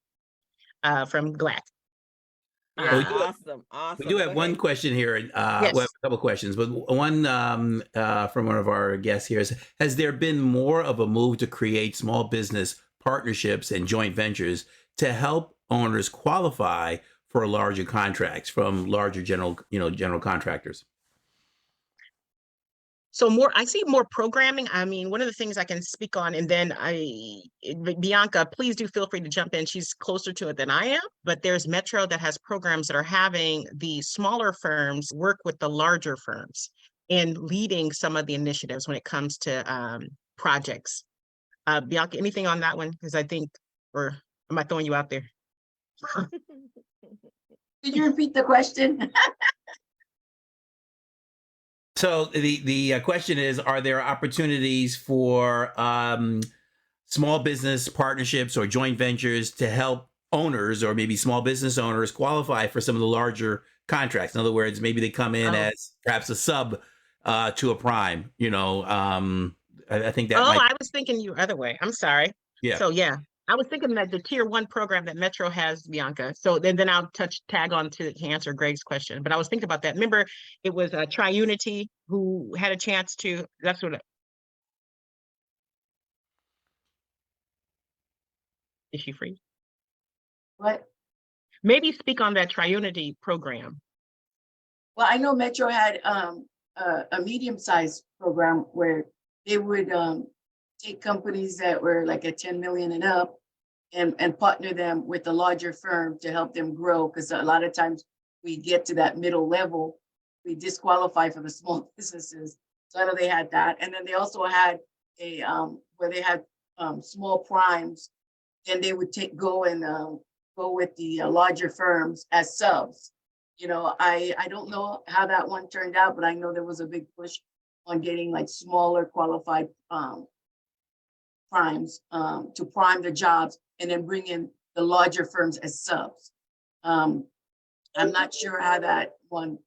from GLAC. Awesome. We do have one question here. Yes. We have a couple of questions, but one from one of our guests here is, has there been more of a move to create small business partnerships and joint ventures to help owners qualify for larger contracts from larger general contractors? So I see more programming. I mean, one of the things I can speak on, and then Bianca, please do feel free to jump in. She's closer to it than I am, but there's Metro that has programs that are having the smaller firms work with the larger firms in leading some of the initiatives when it comes to projects. Bianca, anything on that one? Because I think, or am I throwing you out there? Could you repeat the question? So the question is, are there opportunities for small business partnerships or joint ventures to help owners or maybe small business owners qualify for some of the larger contracts? In other words, maybe they come in as perhaps a sub to a prime, I think that I was thinking you other way. I'm sorry. Yeah. So yeah, I was thinking that the tier 1 program that Metro has, Bianca. So then I'll tag on to answer Greg's question. But I was thinking about that. Remember, it was Triunity who had a chance to, that's what. Is she free? What? Maybe speak on that Triunity program. Well, I know Metro had a medium-sized program where they would take companies that were like at 10 million and up and partner them with a larger firm to help them grow. Because a lot of times we get to that middle level, we disqualify for the small businesses. So I know they had that. And then they also had a where they had small primes, and they would go with the larger firms as subs. I don't know how that one turned out, but I know there was a big push on getting like smaller qualified primes to prime the jobs and then bring in the larger firms as subs. I'm not sure how that one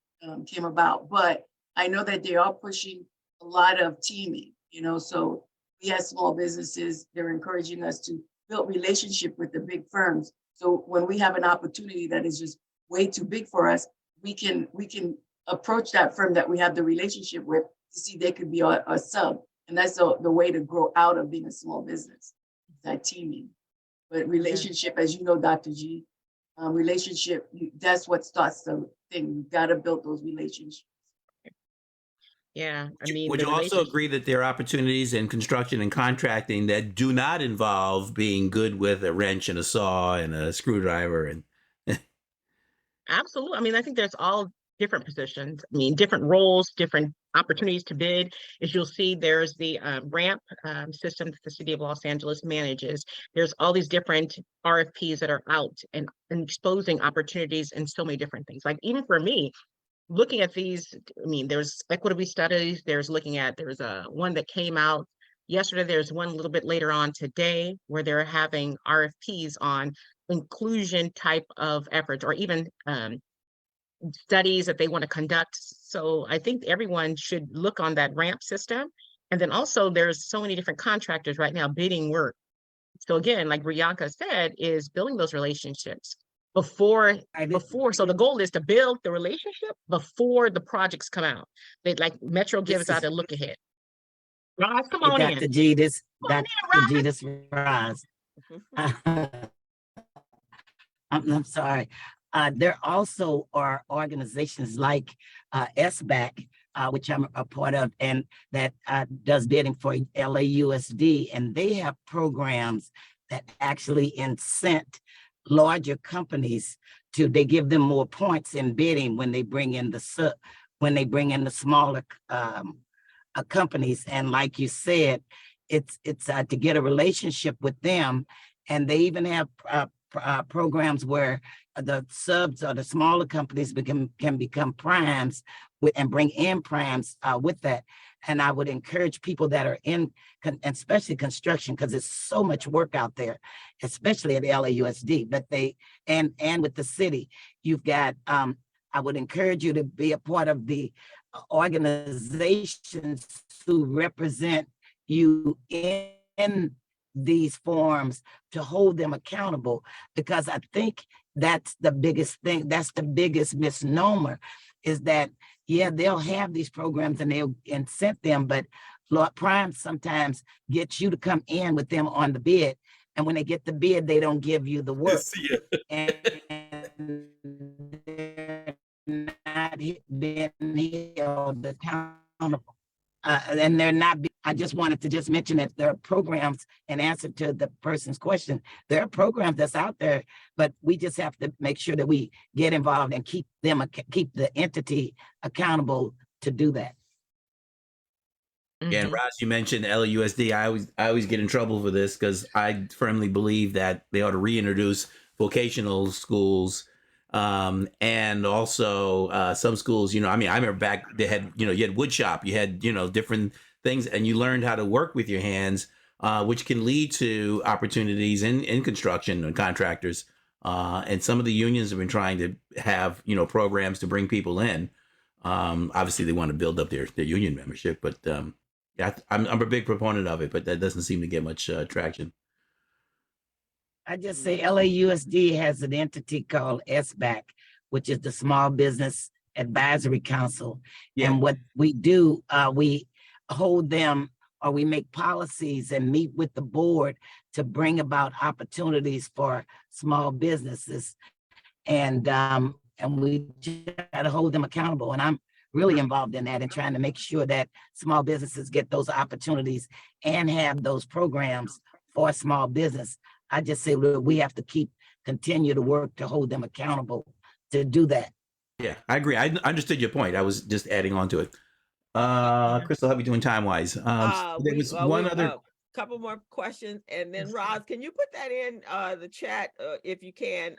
came about, but I know that they are pushing a lot of teaming, so we have small businesses, they're encouraging us to build relationship with the big firms. So when we have an opportunity that is just way too big for us, we can approach that firm that we have the relationship with to see they could be a sub. And that's the way to grow out of being a small business, that teaming. But relationship, as you know, Dr. G, relationship, that's what starts the thing. You've got to build those relationships. Yeah, I mean, Would the you also relationship. agree that there are opportunities in construction and contracting that do not involve being good with a wrench and a saw and a screwdriver and Absolutely. I mean, I think there's all different positions. I mean, different roles, different opportunities to bid. As you'll see, there's the ramp system that the city of Los Angeles manages. There's all these different RFPs that are out and exposing opportunities in so many different things. Like even for me, looking at these, I mean, there's equity studies, there's a one that came out yesterday, there's one a little bit later on today where they're having RFPs on inclusion type of efforts or even studies that they want to conduct. So I think everyone should look on that ramp system. And then also there's so many different contractors right now bidding work. So again, like Brianka said, is building those relationships before so the goal is to build the relationship before the projects come out. They like Metro gives out a look ahead. Roz, come on in. Dr. G, this Come on Dr. in, G, this Roz. I'm sorry. There also are organizations like SBAC, which I'm a part of, and that does bidding for LAUSD, and they have programs that actually incent larger companies they give them more points in bidding when they bring in the smaller companies. And like you said, it's to get a relationship with them, and they even have programs where the subs or the smaller companies can become primes and bring in primes with that. And I would encourage people that are in, especially construction, because there's so much work out there, especially at LAUSD, but and with the city, you've got, I would encourage you to be a part of the organizations who represent you in these forums to hold them accountable, because I think that's the biggest thing. That's the biggest misnomer, is that, yeah, they'll have these programs and they'll incent them, but Lord Prime sometimes gets you to come in with them on the bid. And when they get the bid, they don't give you the work. And they're not being held accountable. And they're not, I just wanted to just mention that there are programs, in answer to the person's question, there are programs that's out there, but we just have to make sure that we get involved and keep the entity accountable to do that. And Ross, you mentioned LAUSD. I always get in trouble for this because I firmly believe that they ought to reintroduce vocational schools. And also some schools, I mean, I remember back they had, you had wood shop, you had, different things, and you learned how to work with your hands, which can lead to opportunities in construction and contractors. And some of the unions have been trying to have, programs to bring people in. Obviously they want to build up their union membership, but yeah, I'm a big proponent of it, but that doesn't seem to get much traction. I just say LAUSD has an entity called SBAC, which is the Small Business Advisory Council. Yeah. And what we do, we hold them, or we make policies and meet with the board to bring about opportunities for small businesses. And we try to hold them accountable. And I'm really involved in that and trying to make sure that small businesses get those opportunities and have those programs for small business. I just say, look, we have to continue to work to hold them accountable to do that. Yeah, I agree. I understood your point. I was just adding on to it. Crystal, how are we doing time-wise? There was one other couple more questions, and then Roz, can you put that in the chat if you can,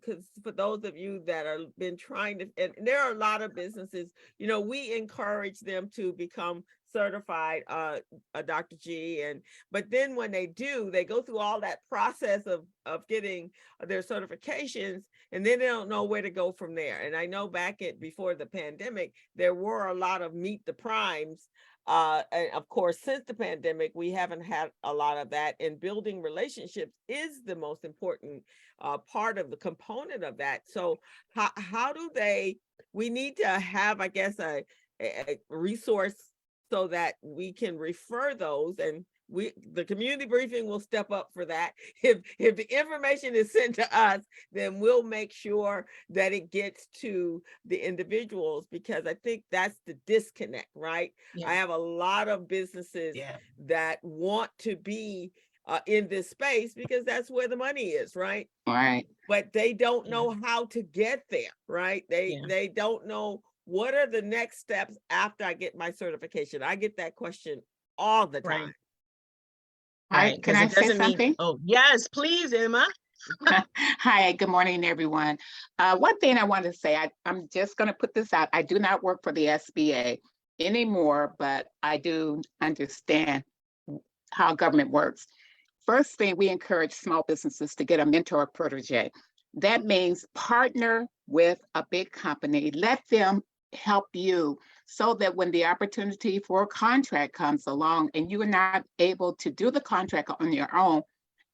because for those of you that are been trying to, and there are a lot of businesses, we encourage them to become certified, Dr. G, but then when they do, they go through all that process of getting their certifications, and then they don't know where to go from there. And I know before the pandemic, there were a lot of meet the primes. And of course, since the pandemic, we haven't had a lot of that, and building relationships is the most important part of the component of that. So how do we need to have, I guess, a resource so that we can refer those, and the community briefing will step up for that. If the information is sent to us, then we'll make sure that it gets to the individuals, because I think that's the disconnect, right? Yeah. I have a lot of businesses Yeah. that want to be in this space because that's where the money is, right? Right. But they don't know how to get there, right? Yeah. They don't know what are the next steps after I get my certification. I get that question all the time. Right. Hi, can I say something? Oh, yes, please, Emma. Hi, good morning, everyone. One thing I want to say, I'm just going to put this out. I do not work for the SBA anymore, but I do understand how government works. First thing, we encourage small businesses to get a mentor or protege. That means partner with a big company, let them help you, so that when the opportunity for a contract comes along and you are not able to do the contract on your own,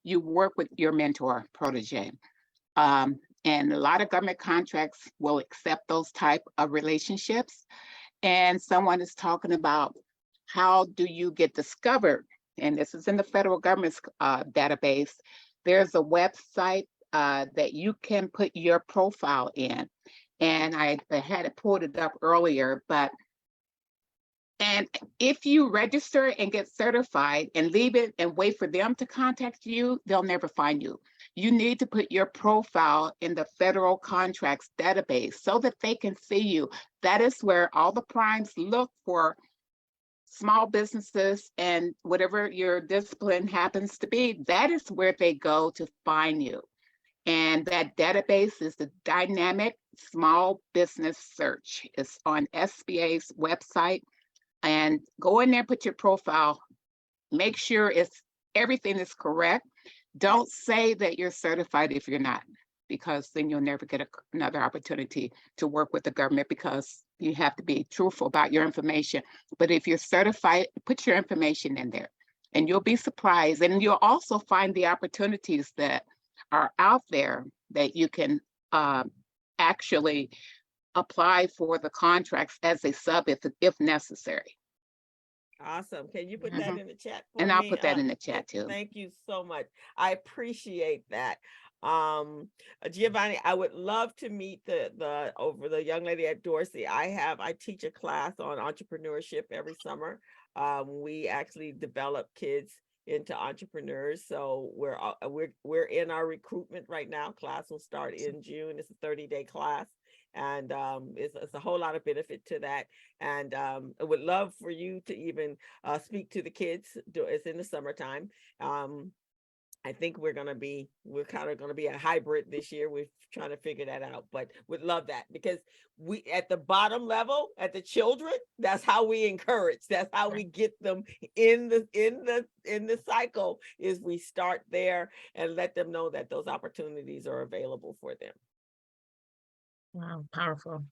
you work with your mentor protege. And a lot of government contracts will accept those type of relationships. And someone is talking about how do you get discovered? And this is in the federal government's database. There's a website that you can put your profile in. And I had it pulled it up earlier, and if you register and get certified and leave it and wait for them to contact you, they'll never find you. You need to put your profile in the federal contracts database so that they can see you. That is where all the primes look for small businesses, and whatever your discipline happens to be, that is where they go to find you. And that database is the Dynamic Small Business Search. It's on SBA's website. And go in there, put your profile, make sure everything is correct. Don't say that you're certified if you're not, because then you'll never get another opportunity to work with the government, because you have to be truthful about your information. But if you're certified, put your information in there and you'll be surprised. And you'll also find the opportunities that are out there that you can actually apply for the contracts as a sub if necessary. Awesome. Can you put that in the chat for And me? I'll put that in the chat too. Thank you so much. I appreciate that. Giovanni, I would love to meet the young lady at Dorsey. I teach a class on entrepreneurship every summer. We actually develop kids into entrepreneurs. So we're in our recruitment right now. Class will start in June. It's a 30-day class. And it's a whole lot of benefit to that. And I would love for you to even speak to the kids. It's in the summertime. I think we're kind of gonna be a hybrid this year. We're trying to figure that out, but would love that, because we at the bottom level, at the children, that's how we encourage. That's how we get them in the cycle, is we start there and let them know that those opportunities are available for them. Wow, powerful.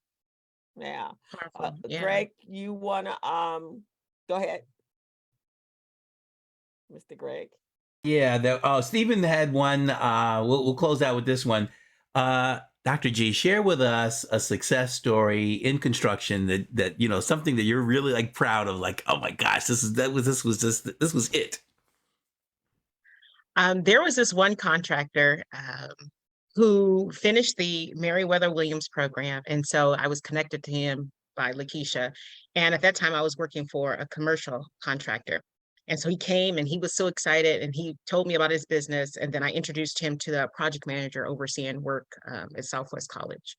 Yeah. Powerful. Yeah. Greg, you wanna go ahead, Mr. Greg? Yeah, Stephen had one. We'll close out with this one. Dr. G, share with us a success story in construction that something that you're really like proud of, like, oh my gosh, this was it. There was this one contractor who finished the Meriwether-Williams program. And so I was connected to him by Lakeisha. And at that time I was working for a commercial contractor. And so he came and he was so excited and he told me about his business. And then I introduced him to the project manager overseeing work at Southwest College.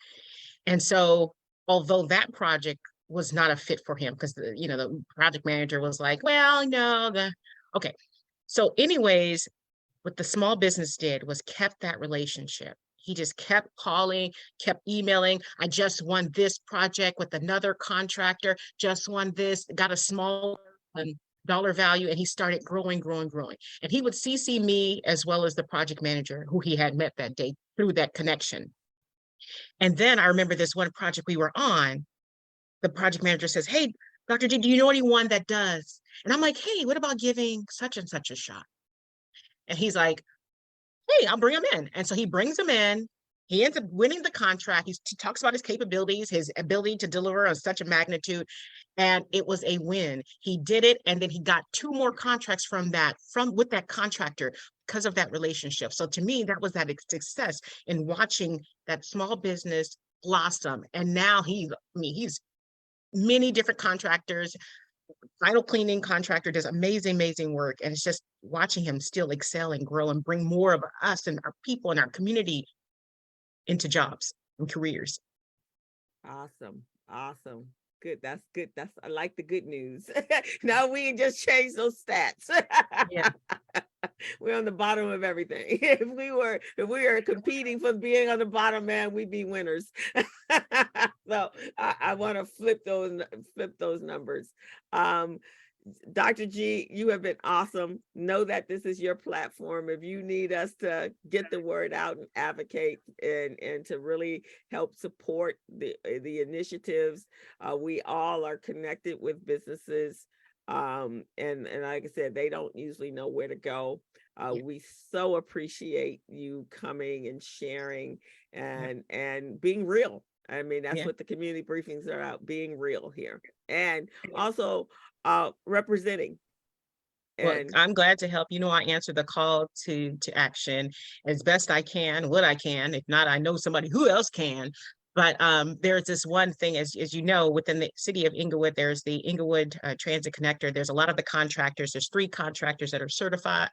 And so although that project was not a fit for him, because the project manager was like, well, no, okay. So anyways, what the small business did was kept that relationship. He just kept calling, kept emailing. I just won this project with another contractor, just won this, got a small dollar value, and he started growing. And he would CC me as well as the project manager who he had met that day through that connection. And then I remember this one project we were on, the project manager says, hey, Dr. D, do you know anyone that does? And I'm like, hey, what about giving such and such a shot? And he's like, hey, I'll bring him in. And so he brings him in He ends up winning the contract. He talks about his capabilities, his ability to deliver on such a magnitude, and it was a win. He did it, and then he got 2 more contracts from with that contractor because of that relationship. So to me, that was that success in watching that small business blossom. And now he's many different contractors. Vital cleaning contractor does amazing work, and it's just watching him still excel and grow and bring more of us and our people and our community into jobs and careers. Awesome. Good. That's good. I like the good news. Now we can just change those stats. Yeah. We're on the bottom of everything. If we were competing for being on the bottom, man, we'd be winners. So I want to flip those numbers. Dr. G, you have been awesome. Know that this is your platform. If you need us to get the word out and advocate and to really help support the initiatives, we all are connected with businesses. And like I said, they don't usually know where to go. We so appreciate you coming and sharing and being real. I mean, that's what the community briefings are about, being real here. And also representing. Well, I'm glad to help. I answer the call to action as best I can, what I can. If not, I know somebody who else can. But there's this one thing, as you know, within the city of Inglewood, there's the Inglewood Transit Connector. There's a lot of the contractors. There's 3 contractors that are certified.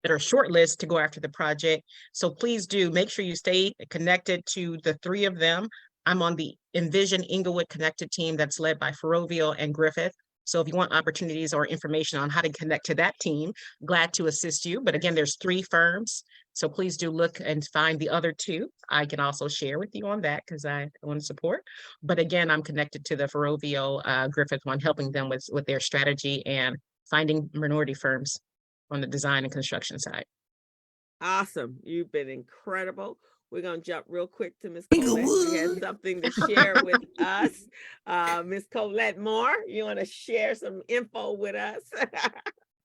That are shortlisted to go after the project. So please do make sure you stay connected to the 3 of them. I'm on the Envision Inglewood Connected team that's led by Ferrovio and Griffith. So if you want opportunities or information on how to connect to that team, glad to assist you. But again, there's 3 firms. So please do look and find the other 2. I can also share with you on that because I want to support. But again, I'm connected to the Ferrovio Griffith one, helping them with their strategy and finding minority firms on the design and construction side. Awesome. You've been incredible. We're going to jump real quick to Ms. Colette. She has something to share with us. Ms. Colette Moore, you want to share some info with us?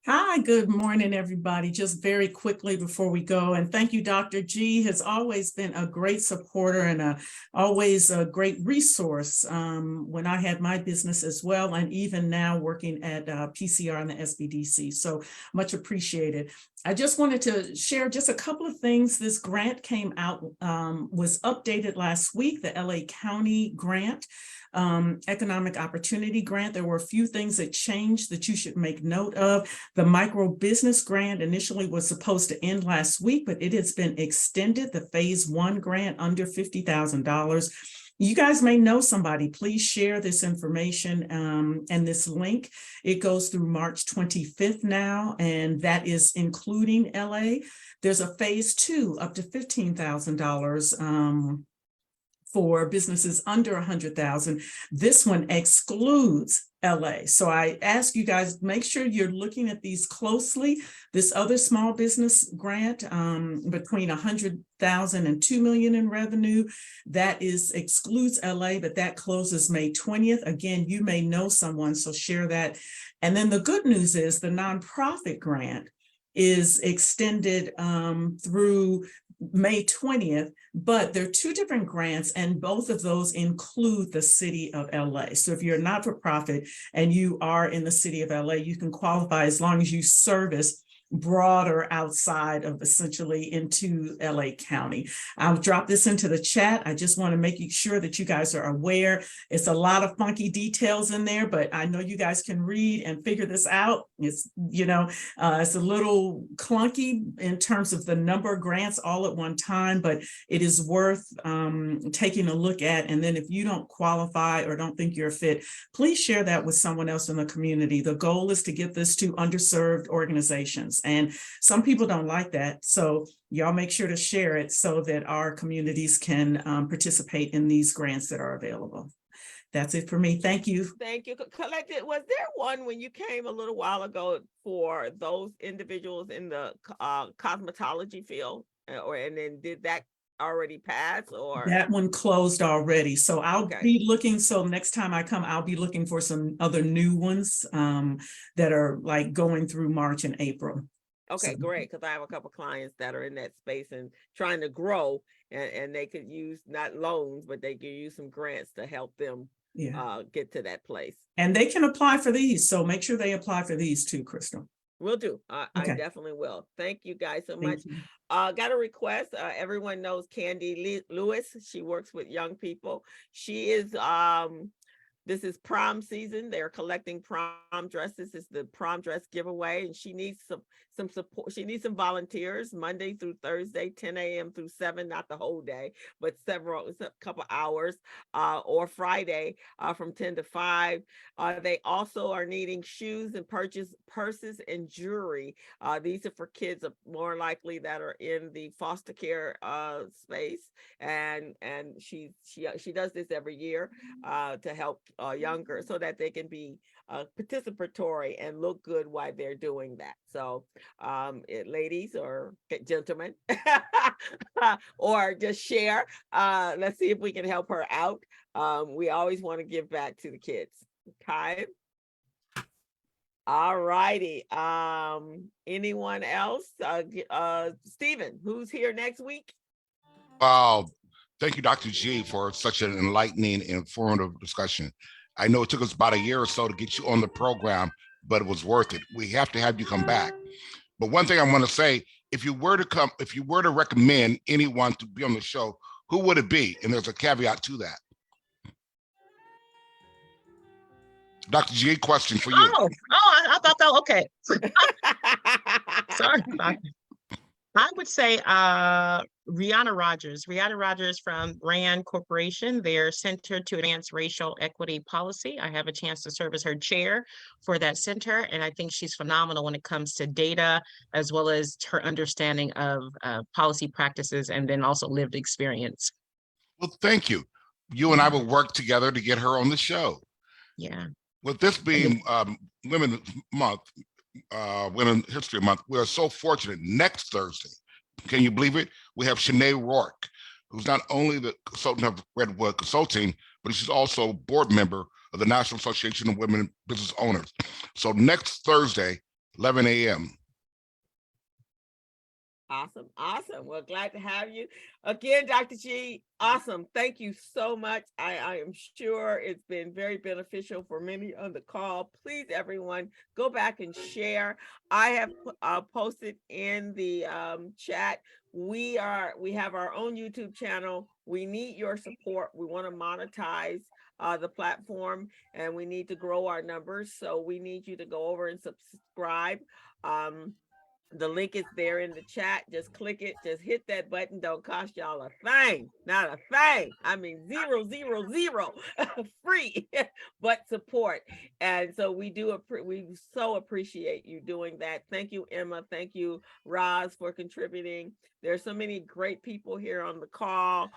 Hi, good morning, everybody. Just very quickly before we go, and thank you, Dr. G has always been a great supporter and always a great resource when I had my business as well, and even now working at PCR and the SBDC. So much appreciated. I just wanted to share just a couple of things. This grant came out, was updated last week, the LA County grant. Economic Opportunity Grant. There were a few things that changed that you should make note of. The micro business grant initially was supposed to end last week, but it has been extended. The phase 1 grant under $50,000. You guys may know somebody. Please share this information and this link. It goes through March 25th now, and that is including LA. There's a phase 2 up to $15,000 for businesses under 100,000. This one excludes LA. So I ask you guys, make sure you're looking at these closely. This other small business grant between 100,000 and 2 million in revenue, that excludes LA, but that closes May 20th. Again, you may know someone, so share that. And then the good news is the nonprofit grant is extended through May 20th, but there are 2 different grants, and both of those include the city of LA. So if you're a not-for-profit and you are in the city of LA, you can qualify as long as you service broader outside of essentially into LA County. I'll drop this into the chat. I just want to make sure that you guys are aware. It's a lot of funky details in there, but I know you guys can read and figure this out. It's, it's a little clunky in terms of the number of grants all at one time, but it is worth taking a look at. And then if you don't qualify or don't think you're a fit, please share that with someone else in the community. The goal is to get this to underserved organizations. And some people don't like that. So y'all make sure to share it so that our communities can participate in these grants that are available. That's it for me. Thank you. Thank you. Colette, was there one when you came a little while ago for those individuals in the cosmetology field? And then did that already pass, or? That one closed already. So I'll be looking. So next time I come, I'll be looking for some other new ones that are like going through March and April. Okay, So, great. Because I have a couple clients that are in that space and trying to grow, and they could use not loans, but they could use some grants to help them yeah. get to that place. And they can apply for these. So make sure they apply for these too, Crystal. Will do. I Okay. definitely will. Thank you guys so Thank much. you. Got a request. Everyone knows Candy Lewis. She works with young people. She is this is prom season. They're collecting prom dresses. It's the prom dress giveaway, and she needs some support. She needs some volunteers Monday through Thursday, 10 a.m. through 7, not the whole day, but a couple hours, or Friday from 10 to 5. They also are needing shoes and purses and jewelry. These are for kids more likely that are in the foster care space, and she does this every year to help younger so that they can be participatory and look good while they're doing that. So ladies or gentlemen, or just share, let's see if we can help her out. We always want to give back to the kids. Okay. All righty. Anyone else? Stephen, who's here next week? Thank you, Dr. G, for such an enlightening, informative discussion. I know it took us about a year or so to get you on the program, but it was worth it. We have to have you come back. But one thing I want to say, if you were to recommend anyone to be on the show, who would it be? And there's a caveat to that. Dr. G, question for you. I thought that, okay. Sorry about that. I would say Rihanna Rogers. Rihanna Rogers from RAND Corporation. They're Center to Advance Racial Equity Policy. I have a chance to serve as her chair for that center, and I think she's phenomenal when it comes to data, as well as her understanding of policy practices and then also lived experience. Well, thank you. You and I will work together to get her on the show. Yeah. With this being Women's Month, Women History Month, we are so fortunate. Next Thursday, can you believe it? We have Shanae Rourke, who's not only the consultant of Redwood Consulting, but she's also board member of the National Association of Women Business Owners. So next Thursday, 11 a.m. Awesome. Awesome. Well, glad to have you again, Dr. G. Awesome. Thank you so much. I am sure it's been very beneficial for many on the call. Please, everyone, go back and share. I have posted in the chat. We have our own YouTube channel. We need your support. We want to monetize the platform, and we need to grow our numbers. So we need you to go over and subscribe. The link is there in the chat. Just click it. Just hit that button. Don't cost y'all a thing. Not a thing. I mean, 000 free, but support. And so we so appreciate you doing that. Thank you, Emma. Thank you, Roz, for contributing. There's so many great people here on the call.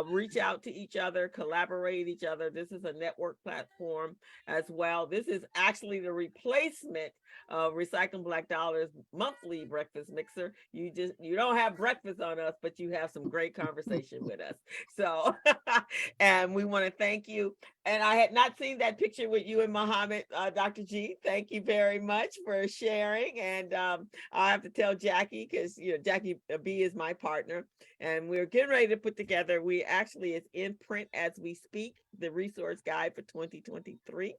Reach out to each other, collaborate each other. This is a network platform as well. This is actually the replacement of Recycling Black Dollars monthly breakfast mixer. You don't have breakfast on us, but you have some great conversation with us. So, and we want to thank you. And I had not seen that picture with you and Muhammad, Dr. G. Thank you very much for sharing. And I have to tell Jackie, because Jackie B is my partner, and we're getting ready to put together. It's in print as we speak, the resource guide for 2023.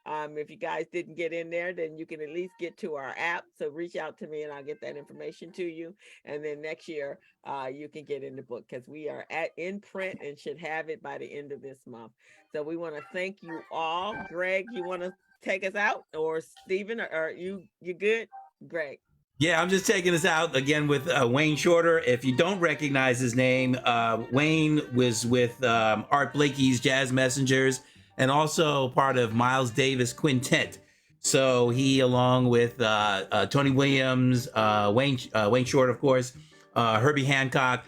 If you guys didn't get in there, then you can at least get to our app. So reach out to me and I'll get that information to you. And then next year, you can get in the book, because we are in print and should have it by the end of this month. So we want to thank you all. Greg, you want to take us out, or Stephen, or you good? Greg. Yeah, I'm just taking us out again with Wayne Shorter. If you don't recognize his name, Wayne was with Art Blakey's Jazz Messengers and also part of Miles Davis Quintet. So he, along with Tony Williams, Wayne Shorter, of course, Herbie Hancock,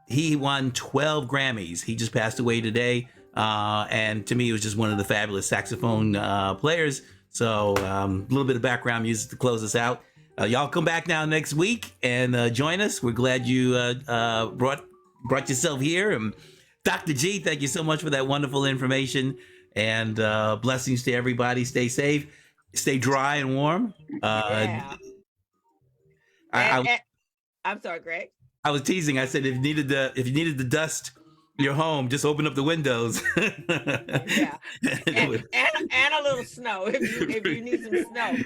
he won 12 Grammys. He just passed away today. And to me, he was just one of the fabulous saxophone players. So a little bit of background music to close us out. Y'all come back now next week and join us. We're glad you brought yourself here. And Dr. G, thank you so much for that wonderful information. And blessings to everybody. Stay safe, stay dry and warm. Yeah. And I'm sorry, Greg. I was teasing. I said if you needed to dust your home, just open up the windows. Yeah, and a little snow if you need some snow.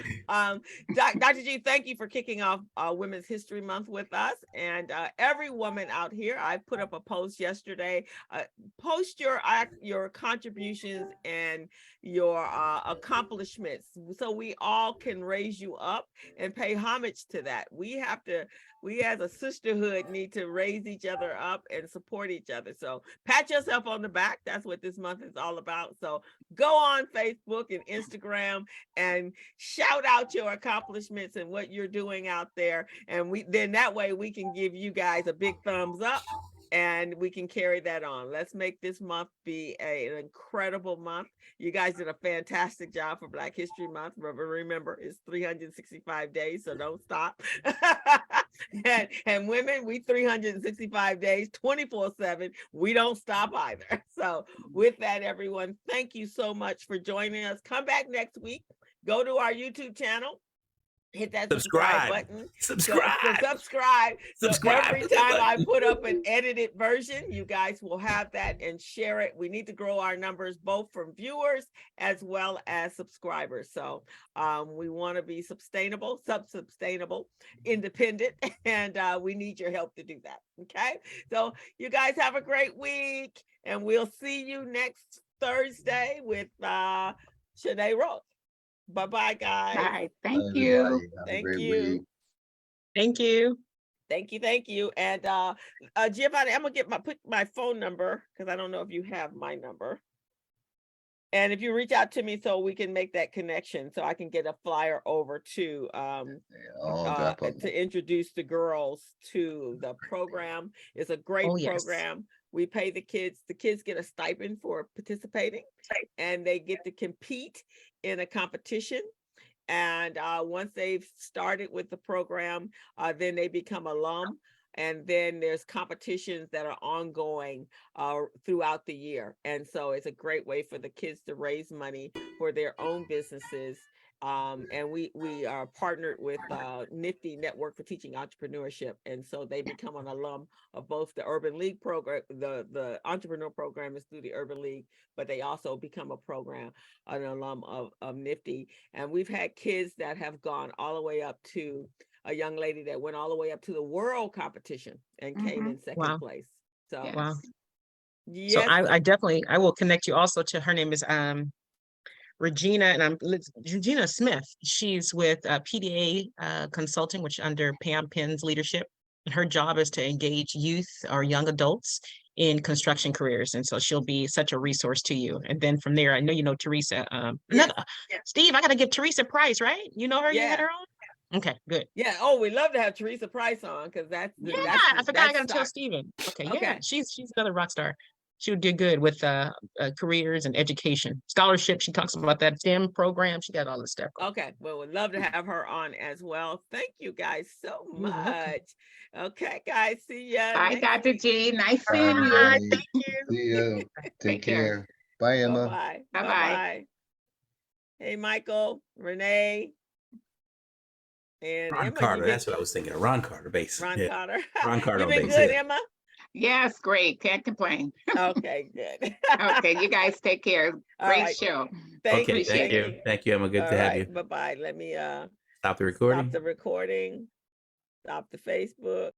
Dr. G, thank you for kicking off Women's History Month with us, and every woman out here. I put up a post yesterday. Post your contributions and your accomplishments, so we all can raise you up and pay homage to that. We as a sisterhood need to raise each other up and support each other. So pat yourself on the back. That's what this month is all about. So go on Facebook and Instagram and shout out your accomplishments and what you're doing out there. And then that way we can give you guys a big thumbs up and we can carry that on. Let's make this month be an incredible month. You guys did a fantastic job for Black History Month. Remember, it's 365 days, so don't stop. and women, we 365 days, 24/7. We don't stop either. So with that, everyone, thank you so much for joining us. Come back next week. Go to our YouTube channel. Hit that subscribe button. Subscribe. So every time I put up an edited version, you guys will have that and share it. We need to grow our numbers both from viewers as well as subscribers. So we want to be sustainable, self-sustainable, independent, and we need your help to do that. Okay. So you guys have a great week, and we'll see you next Thursday with Shanae Roth. Bye-bye, guys. All right. Thank you. Thank you. Thank you. Thank you. And Giovanna, I'm gonna put my phone number because I don't know if you have my number. And if you reach out to me so we can make that connection, so I can get a flyer over to introduce the girls to the program. It's a great program. We pay the kids get a stipend for participating, and they get to compete in a competition. And once they've started with the program, then they become alum. And then there's competitions that are ongoing throughout the year. And so it's a great way for the kids to raise money for their own businesses. And we are partnered with Nifty Network for Teaching Entrepreneurship. And so they become an alum of both the Urban League program, the entrepreneur program is through the Urban League, but they also become an alum of Nifty. And we've had kids that have gone all the way up to a young lady that went all the way up to the world competition and came in second place. So wow. Yes. So I will connect you also to, her name is Regina, and Regina Smith. She's with PDA Consulting, which under Pam Penn's leadership. And her job is to engage youth or young adults in construction careers. And so she'll be such a resource to you. And then from there, I know you know Teresa. Steve, I got to give Teresa Price, right? You know her? You had her on? Okay, good. Yeah. Oh, we love to have Teresa Price on because I forgot. I gotta tell Steven. Okay, yeah, she's another rock star. She would do good with careers and education, scholarship. She talks about that STEM program. She got all this stuff. Okay, well, we'd love to have her on as well. Thank you guys so much. Okay, guys, see ya. Bye, Dr. G. Nice seeing you. Thank you. See you. Take care. Bye, Emma. Bye. Bye. Hey, Michael, Renee. And Ron Emma, Carter, that's what I was thinking. Ron Carter, base. Carter. Ron Carter. You been good, Emma? Yes, great. Can't complain. Okay, good. Okay, you guys take care. Great show. Thank you. Thank you, Emma. Good to have you. Bye-bye. Let me stop the recording. Stop the Facebook.